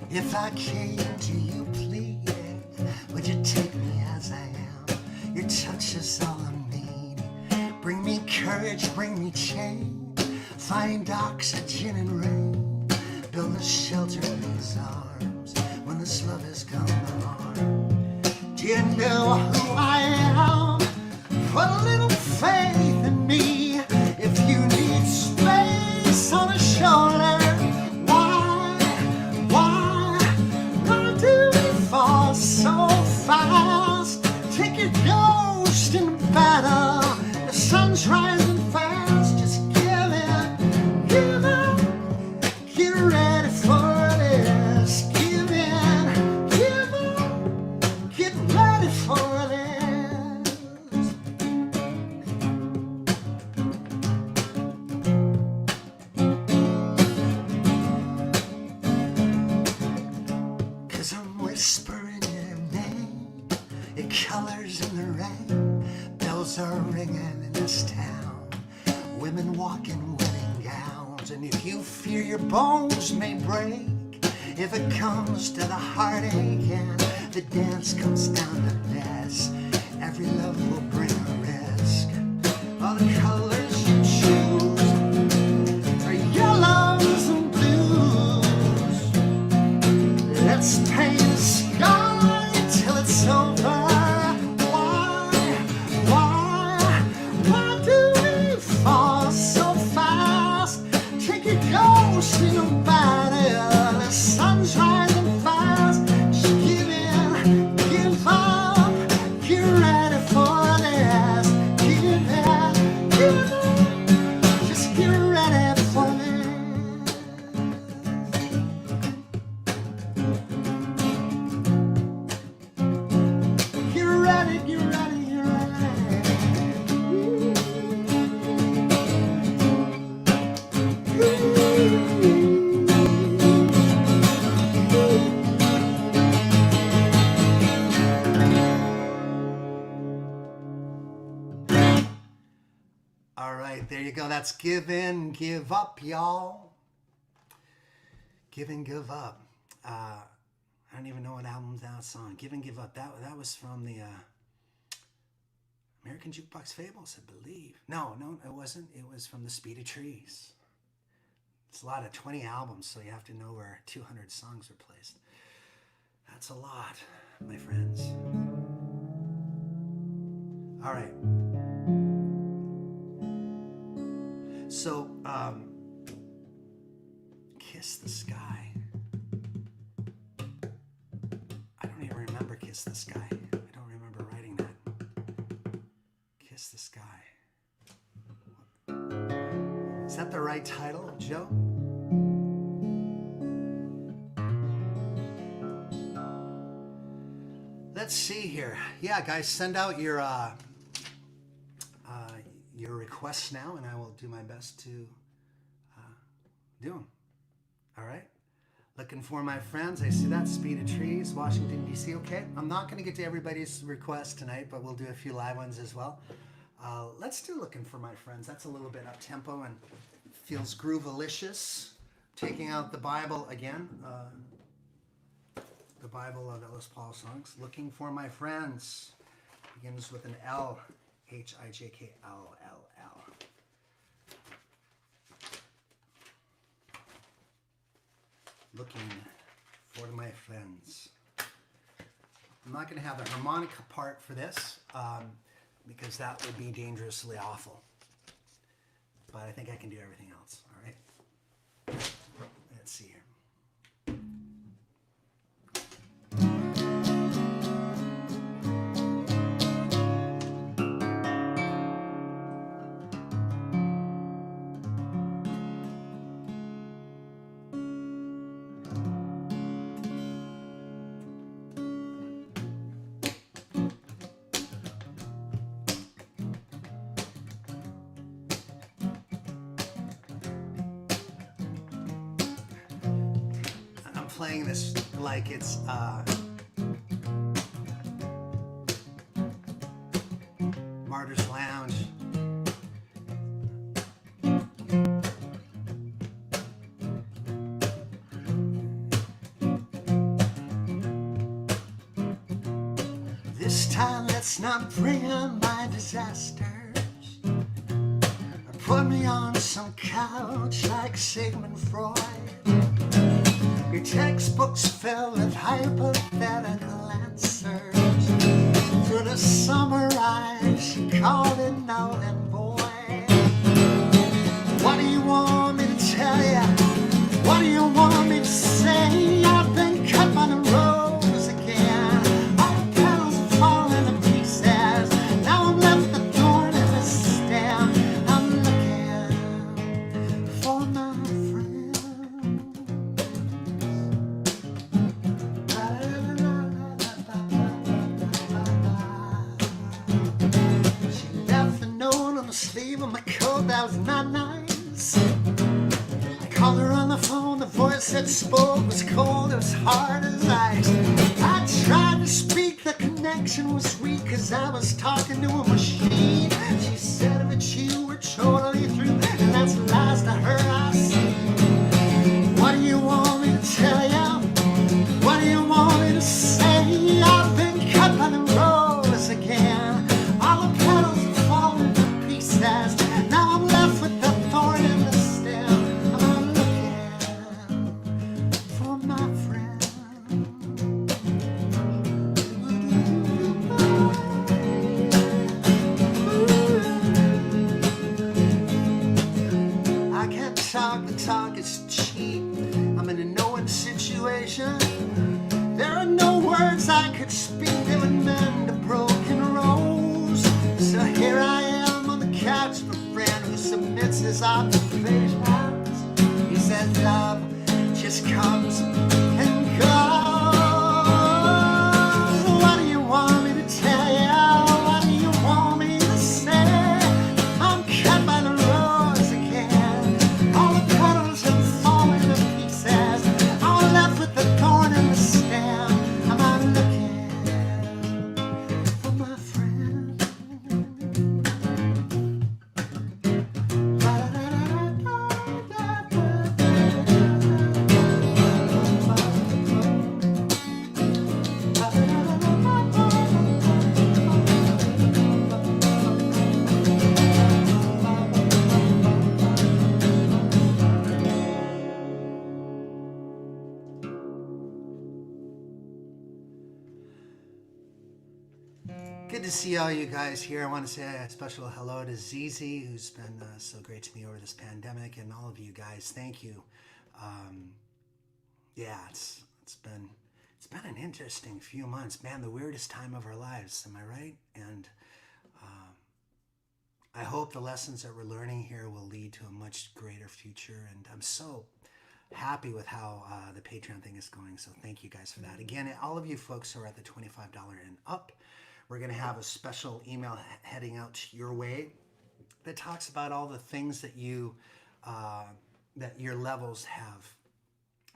If I came to you pleading, would you take me as I am? Your touch is all I'm needing. Bring me courage, bring me change. Find oxygen and rain. Build a shelter in these arms when this love has come to harm. Do you know who I am? Put a little faith in me. If you need space on a shoulder, so fast, take your ghost in battle. The sun's rising fast, just give in, get ready for this. Give in, get ready for this. 'Cause I'm whispering colors in the rain, bells are ringing in this town, women walk in wedding gowns. And if you fear your bones may break, if it comes to the heartache and the dance comes down to this, every love will bring a risk. All the colors you choose are yellows and blues. Let's paint the sky till it's over. The sun's rising fast. Just give in, give up, get ready for this. Give in, give up, just get ready for this. there you go. That's Give In, Give Up, y'all. Give In, Give Up. I don't even know what album's that song. Give In, Give Up. That was from the American Jukebox Fables, I believe. No, it wasn't. It was from the Speed of Trees. It's a lot of 20 albums, so you have to know where 200 songs are placed. That's a lot, my friends. All right. So, Kiss the Sky. I don't even remember Kiss the Sky. I don't remember writing that. Kiss the Sky. Is that the right title, Joe? Let's see here. Yeah, guys, send out your requests now, and I will do my best to do them. All right? Looking for my friends. I see that. Speed of Trees, Washington, D.C. Okay, I'm not going to get to everybody's request tonight, but we'll do a few live ones as well. Let's do Looking for My Friends. That's a little bit up-tempo and feels groovalicious. Taking out the Bible again. The Bible of Ellis Paul songs. Looking for My Friends. Begins with an L. H-I-J-K-L-L-L. Looking for my friends. I'm not going to have a harmonica part for this because that would be dangerously awful. But I think I can do everything else. All right. Let's see here. Playing this like it's Martyr's Lounge. This time let's not bring on my disasters. Put me on some couch like Sigmund Freud. Your textbooks fill with hypothetical answers. For to summarize, you called it null and void. What do you want me to tell you? What do you want me to say? I've been cut by the rose again. All the petals are falling to pieces. Now I'm left with a thorn in the stem. I'm looking for my friend. Sleeve of my coat, that was not nice. I called her on the phone, the voice that spoke was cold, it was hard as ice. I tried to speak, the connection was weak, cause I was talking to a machine. She said that you were totally through, and that's the last I heard I see. What do you want me to tell you? What do you want me to say? I've been cut by the rose again. All the petals are falling. Now I'm left with the thorn in the stem. I'm looking for my friend. I can't talk, the talk is cheap. I'm in a no-win situation. There are no words I could speak that would mend a broken rose. So here I am. Couch for a friend who submits his observations. He says love just comes and goes. What do you want me to tell you? What do you want me to say? I'm cut by the rose again. All the petals have fallen to pieces. I'm left with the thorn in the stem. I'm looking Good to see all you guys here. I want to say a special hello to Zizi, who's been so great to me over this pandemic, and all of you guys. Thank you. Yeah, it's been an interesting few months, man. The weirdest time of our lives. Am I right? And I hope the lessons that we're learning here will lead to a much greater future. And I'm so happy with how the Patreon thing is going. So thank you guys for that. Again, all of you folks who are at the $25 and up, we're going to have a special email heading out your way that talks about all the things that you that your levels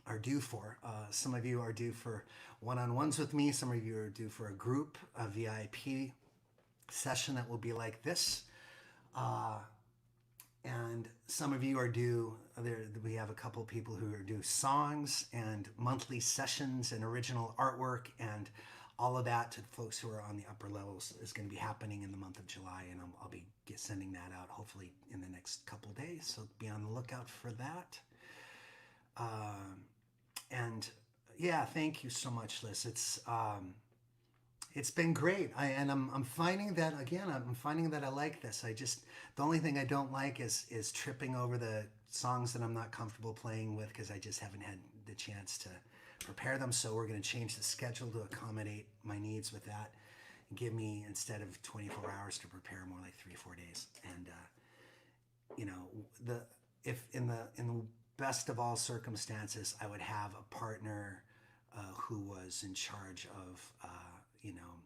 are due for. Some of you are due for one-on-ones with me. Some of you are due for a group, a VIP session that will be like this. And some of you are due, we have a couple people who are due songs and monthly sessions and original artwork, and all of that to folks who are on the upper levels is going to be happening in the month of July, and I'll be sending that out hopefully in the next couple days, so be on the lookout for that. And yeah, thank you so much, Liz. It's been great. I'm finding that, again, I'm finding that I like this. The only thing I don't like is tripping over the songs that I'm not comfortable playing with, because I just haven't had the chance to prepare them. So we're going to change the schedule to accommodate my needs with that, and give me, instead of 24 hours to prepare, more like 3-4 days. And you know, if in the best of all circumstances, I would have a partner who was in charge of you know,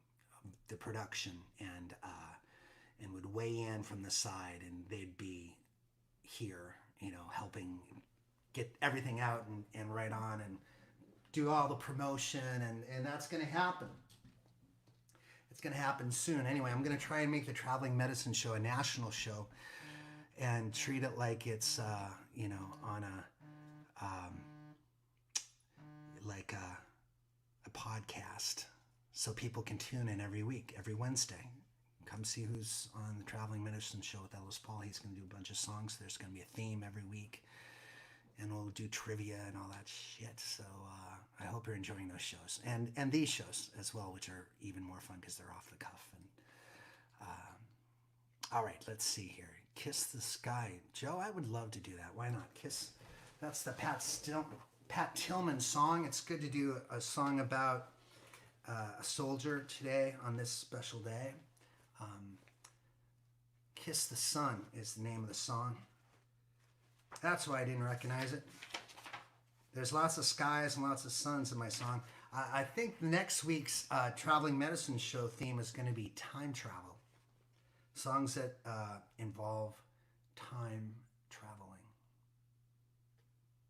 the production, and would weigh in from the side, and they'd be here, you know, helping get everything out and right on, and do all the promotion, and that's going to happen. It's going to happen soon. Anyway, I'm going to try and make the Traveling Medicine Show a national show, and treat it like it's you know, on a podcast, so people can tune in every week, every Wednesday. Come see who's on the Traveling Medicine Show with Ellis Paul. He's going to do a bunch of songs. There's going to be a theme every week, and we'll do trivia and all that shit. So I hope you're enjoying those shows, and these shows as well, which are even more fun because they're off the cuff. And all right, let's see here. Kiss the Sky. Joe, I would love to do that. Why not? Kiss. That's the Pat Tillman song. It's good to do a song about a soldier today on this special day. Kiss the Sun is the name of the song. That's why I didn't recognize it. There's lots of skies and lots of suns in my song. I think next week's Traveling Medicine Show theme is going to be time travel. Songs that involve time traveling.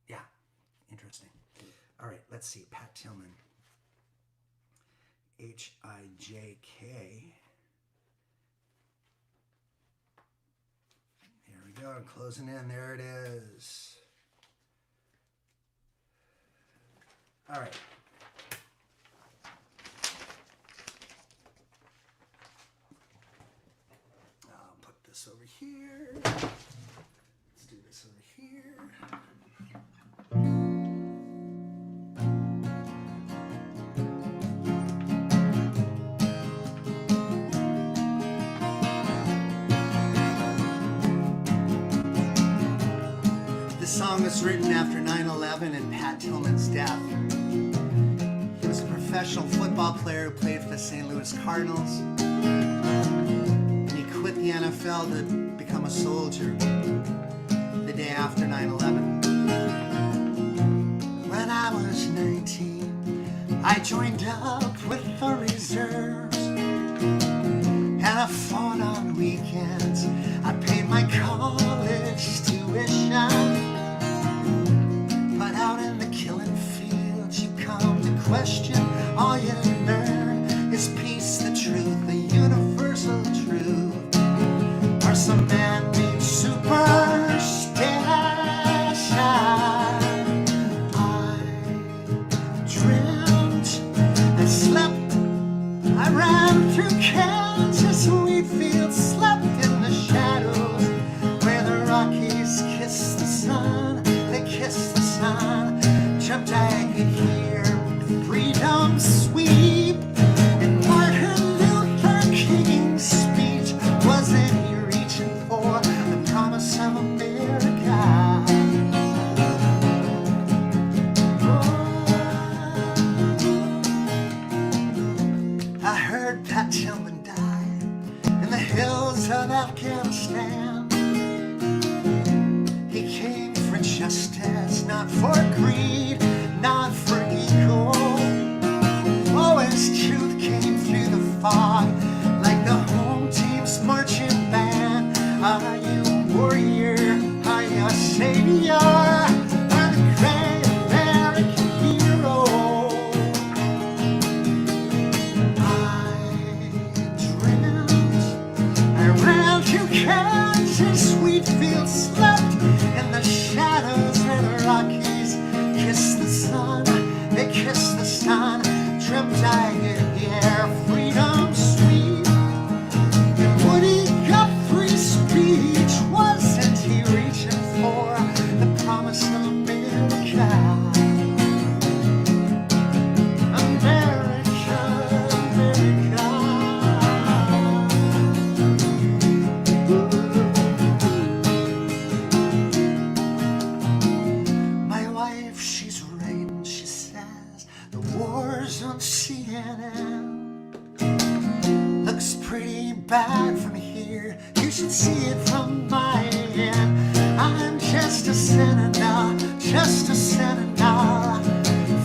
Yeah, interesting. All right, let's see. Pat Tillman. H-I-J-K. Here we go. I'm closing in. There it is. All right. I'll put this over here. Let's do this over here. This song was written after 9/11 and Pat Tillman's death. He was a professional football player who played for the St. Louis Cardinals. And he quit the NFL to become a soldier the day after 9/11. When I was 19, I joined up with the reserves, and I fought on weekends. I paid my college tuition. But out in the killing fields, you come to question. All you learn is peace, the truth, the universal truth, or some man-made superstition. I dreamt, I slept, I ran through Kansas wheat fields, slept in the shadows where the Rockies kiss the sun. They kiss the sun. Jumped, I could hear freedom sweep, and Martin Luther King sun. Dreamt I could hear freedom sweet. And Woody Guthrie's speech, wasn't he reaching for the promise of America? America, America. My wife, she's writing, she says the war's on CNN. Looks pretty bad from here, you should see it from my end. I'm just a senator,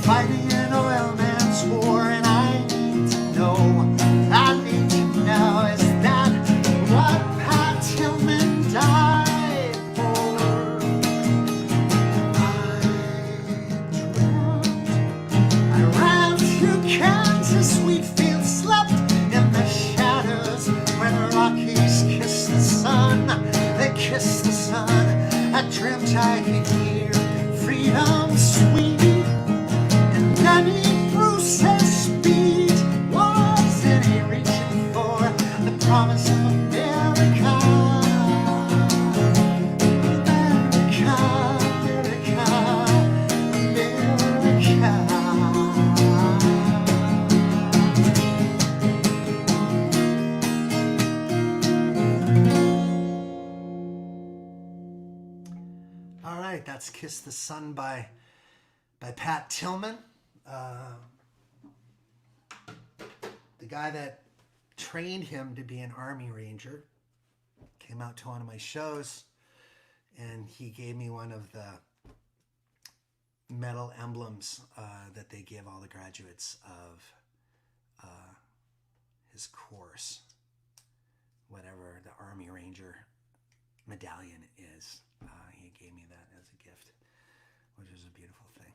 fighting an oil man's war, and I need to know, is that what Pat Tillman died for? I ran through Kansas wheat fields, slept in the shadows where the Rockies kiss the sun. They kiss the sun. I dreamt I could hear freedom sweet. And Danny Bruce's speech, wasn't he reaching for the promise of America? America, America, America. All right, that's Kiss the Sun by Pat Tillman. The guy that trained him to be an Army Ranger came out to one of my shows, and he gave me one of the metal emblems that they give all the graduates of his course, whatever the Army Ranger medallion is. He gave me that as a gift, which was a beautiful thing.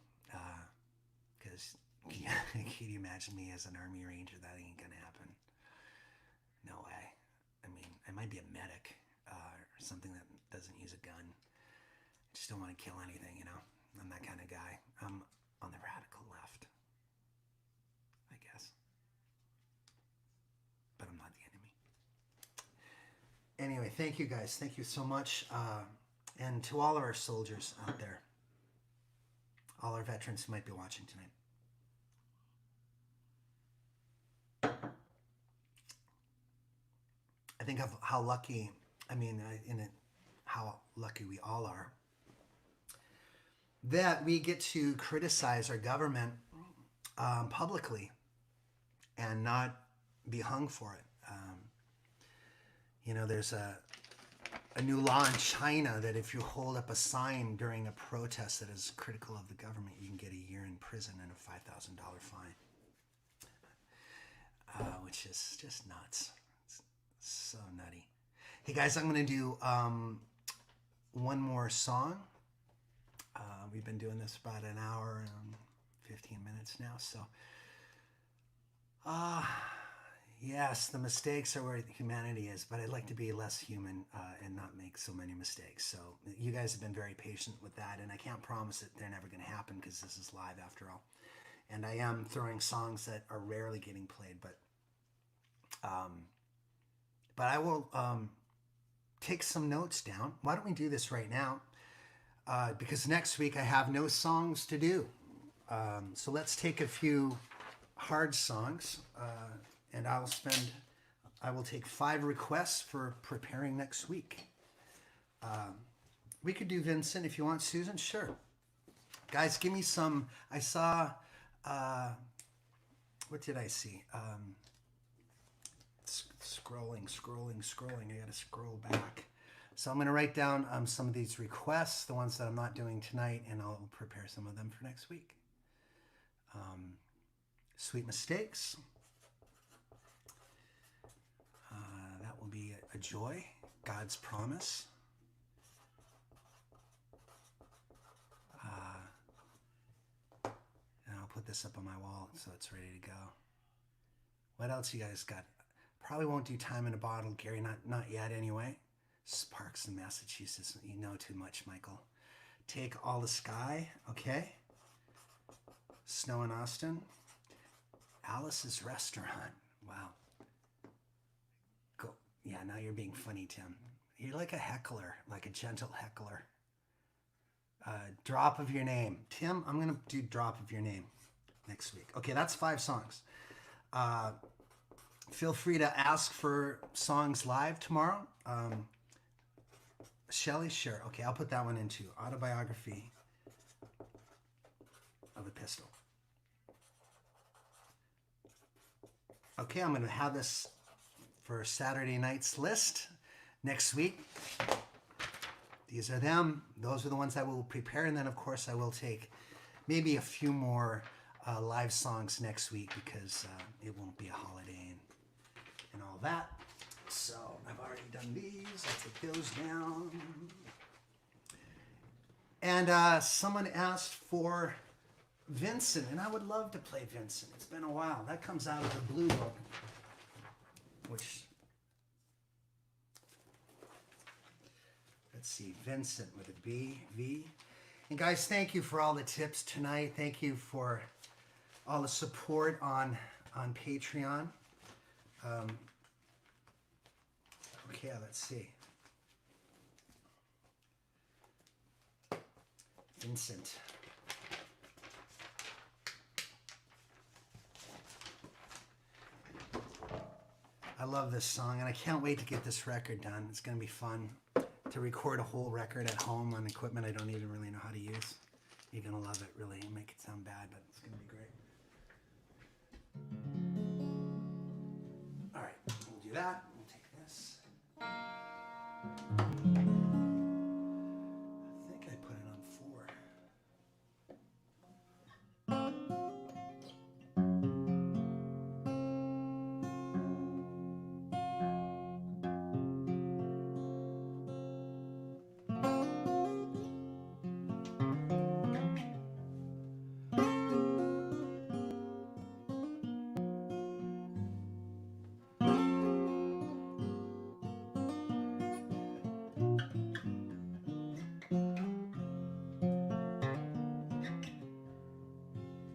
Because can you imagine me as an Army Ranger? That ain't gonna happen. No way. I mean, I might be a medic or something that doesn't use a gun. I just don't want to kill anything, you know. I'm that kind of guy. I'm on the radical left, I guess. But I'm not the enemy. Anyway, thank you guys. Thank you so much. And to all of our soldiers out there, all our veterans who might be watching tonight. I think of how lucky, how lucky we all are that we get to criticize our government publicly and not be hung for it. There's a new law in China that if you hold up a sign during a protest that is critical of the government, you can get a year in prison and a $5,000 fine, which is just nuts. It's so nutty. Hey guys, I'm going to do one more song. We've been doing this about an hour and 15 minutes now, so yes, the mistakes are where humanity is, but I'd like to be less human and not make so many mistakes. So you guys have been very patient with that, and I can't promise that they're never going to happen because this is live after all. And I am throwing songs that are rarely getting played, but I will take some notes down. Why don't we do this right now? Because next week I have no songs to do. So let's take a few hard songs, and I will take 5 requests for preparing next week. We could do Vincent if you want, Susan. Sure. Guys, give me some. I saw, what did I see? Scrolling. I got to scroll back. So I'm going to write down some of these requests, the ones that I'm not doing tonight, and I'll prepare some of them for next week. Sweet Mistakes. That will be a joy. God's Promise. And I'll put this up on my wall so it's ready to go. What else you guys got? Probably won't do Time in a Bottle, Gary. Not yet anyway. Sparks in Massachusetts. You know too much, Michael. Take All the Sky. Okay. Snow in Austin. Alice's Restaurant. Wow. Go. Yeah, now you're being funny, Tim. You're like a heckler, like a gentle heckler. Drop of your name. Tim, I'm going to do Drop of Your Name next week. Okay, that's 5 songs. Feel free to ask for songs live tomorrow. Shelley, sure. Okay, I'll put that one into Autobiography of a Pistol. Okay, I'm going to have this for Saturday night's list next week. These are them. Those are the ones I will prepare. And then, of course, I will take maybe a few more live songs next week because it won't be a holiday and all that. So I've already done these. I'll take those down. And someone asked for Vincent, and I would love to play Vincent. It's been a while. That comes out of the Blue Book, which, let's see, Vincent with a B, V. And guys, thank you for all the tips tonight. Thank you for all the support on Patreon. Okay, let's see. Vincent. I love this song, and I can't wait to get this record done. It's going to be fun to record a whole record at home on equipment I don't even really know how to use. You're going to love it, really. It'll make it sound bad, but it's going to be great. All right, we'll do that. We'll take this. I think I put it on 4.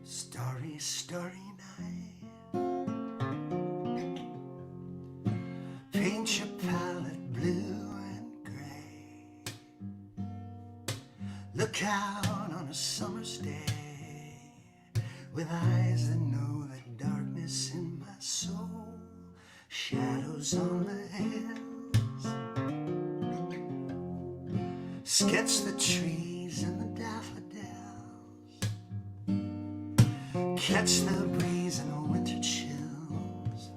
Starry, starry night. Paint your palette blue and gray. Look out on a summer's day with eyes that know the darkness in my soul. Shadows on the hills. Sketch the trees and the daffodils. Catch the breeze and the winter chills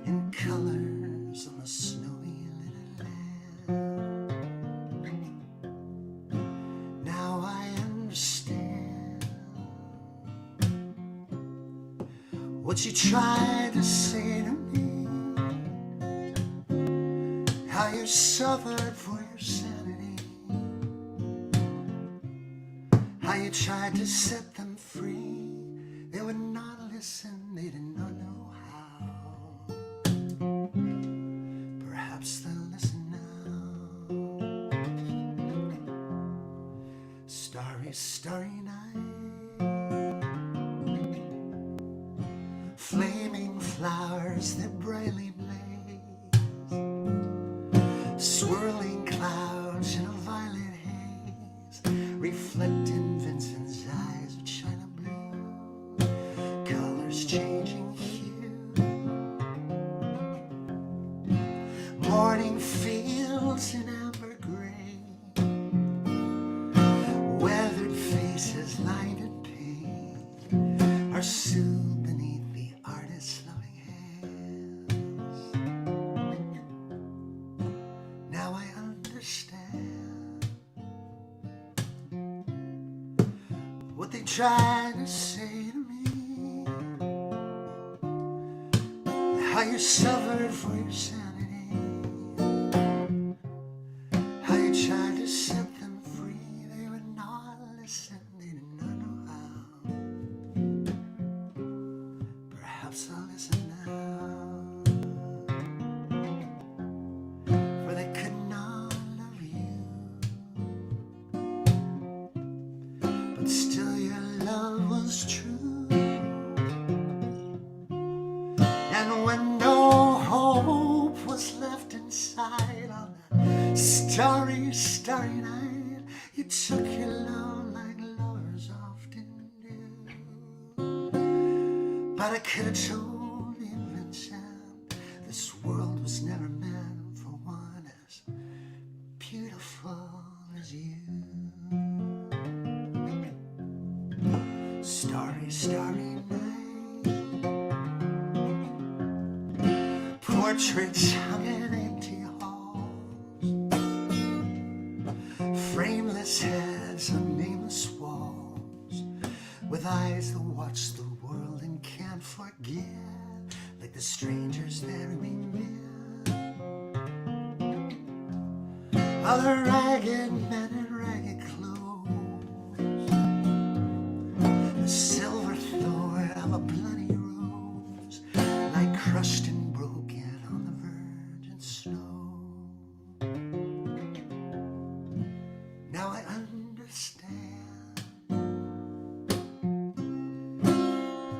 in colors on the snowy little land. Now I understand what you tried to say to me, how you suffered for your sanity, how you tried to set them free. They would not listen, they did not know how. Perhaps they'll listen now. Starry, starry night. Flaming flowers that brightly blaze. Swirling clouds in a violet haze. Reflecting Vincent's eyes with China blue. Colors changing hue. Morning fields in amber gray. Weathered faces lined in pain are soothed beneath the artist's loving hands. Now I understand what they tried to say to me, how you suffered for your sanity, how you tried to set them free. They would not listen, they did not know how. Perhaps I'll listen now, for they could not love you, but still your love was true. But I could have told you, Vincent, this world was never meant for one as beautiful as you. Starry, starry night, portraits hung in empty halls, frameless heads on nameless walls, with eyes that watch the world and can't forget, like the strangers there we met. Other ragged men in ragged clothes, the silver thorn of a bloody rose, like crushed and broken on the virgin snow. Now I understand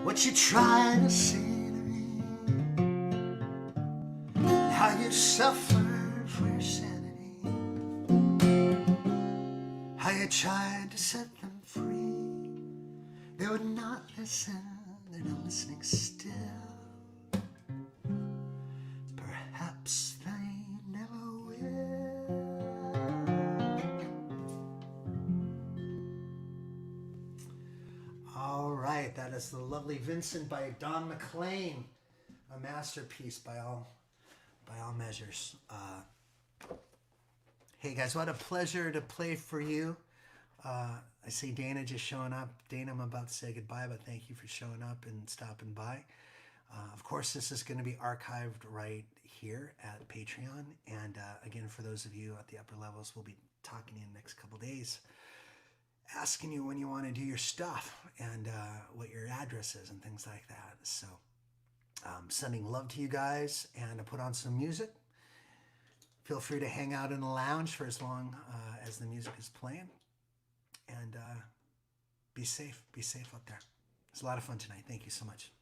what you tried to say to me, how you suffered for your sanity, how you tried to set them free. They would not listen, they're not listening still. Perhaps they never will. All right, that is the lovely Vincent by Don McLean, a masterpiece by all measures. Hey guys, what a pleasure to play for you. I see Dana just showing up. Dana, I'm about to say goodbye, but thank you for showing up and stopping by. Of course, this is going to be archived right here at Patreon. And again, for those of you at the upper levels, we'll be talking to you in the next couple days, asking you when you want to do your stuff and what your address is and things like that. So sending love to you guys, and I put on some music. Feel free to hang out in the lounge for as long as the music is playing. And be safe. Be safe up there. It's a lot of fun tonight. Thank you so much.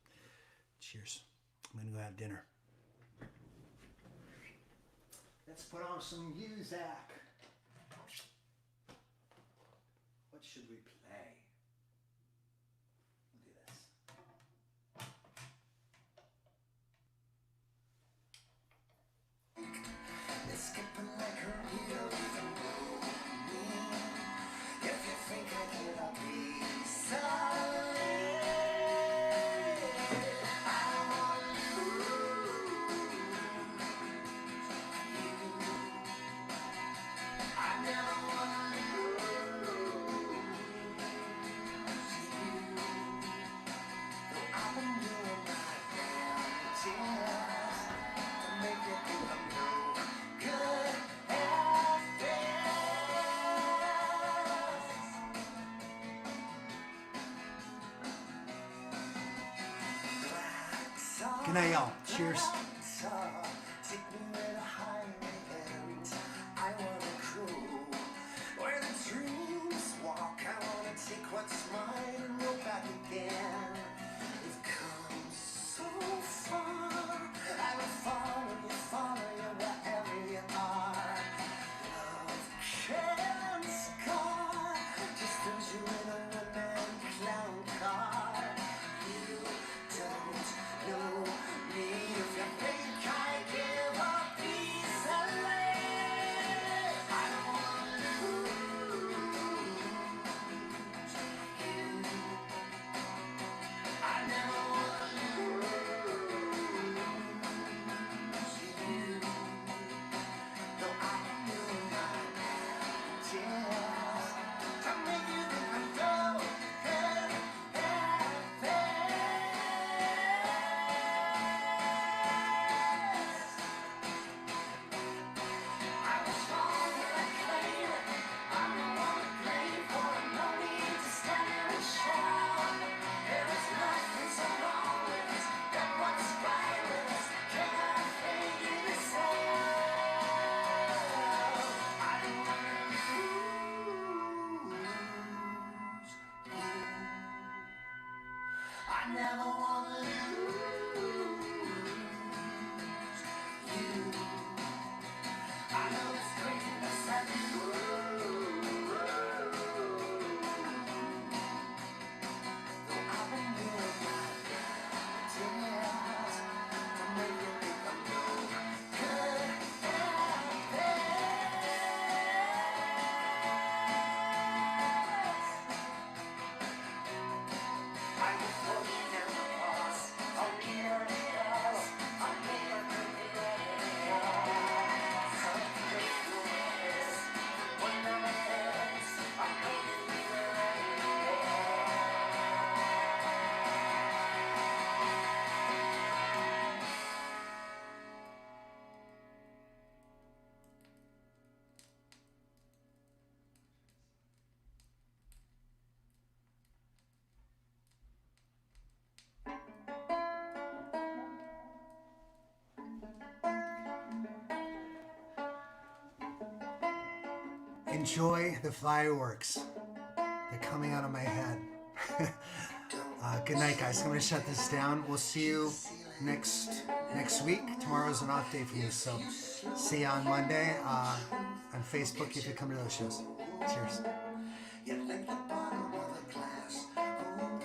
Cheers. I'm going to go have dinner. Let's put on some music. What should we play? We'll do this. It's skipping like a real if you think I cannot be sorry, I want you. I never want to lose you. Though I've been doing my damnedest to make it think I'm no good at this. Good night, y'all. Cheers. Take me where the highway ends. I wanna cruise where the dreams walk. I wanna take what's mine and go back again. We've come so far. I will follow you wherever you are. Love can scar, just as you in a one-man clown car. You don't know me if you think I give up easily. I don't want to lose you. I never want to lose you. Though I'm doing my best to make you think I'm so good at this. I was wrong and I claim it. I'm the one to blame for it. No need to stand there and shout. There is nothing so wrong with us. That what's right with us. Can't have a thing in the I don't want to lose you. I never want to lose you. I know it's crazy to say though I've been doing my best enjoy the fireworks. They're coming out of my head. Good night, guys. I'm going to shut this down. We'll see you next week. Tomorrow's an off day for me, so see you on Monday on Facebook if you come to those shows. Cheers.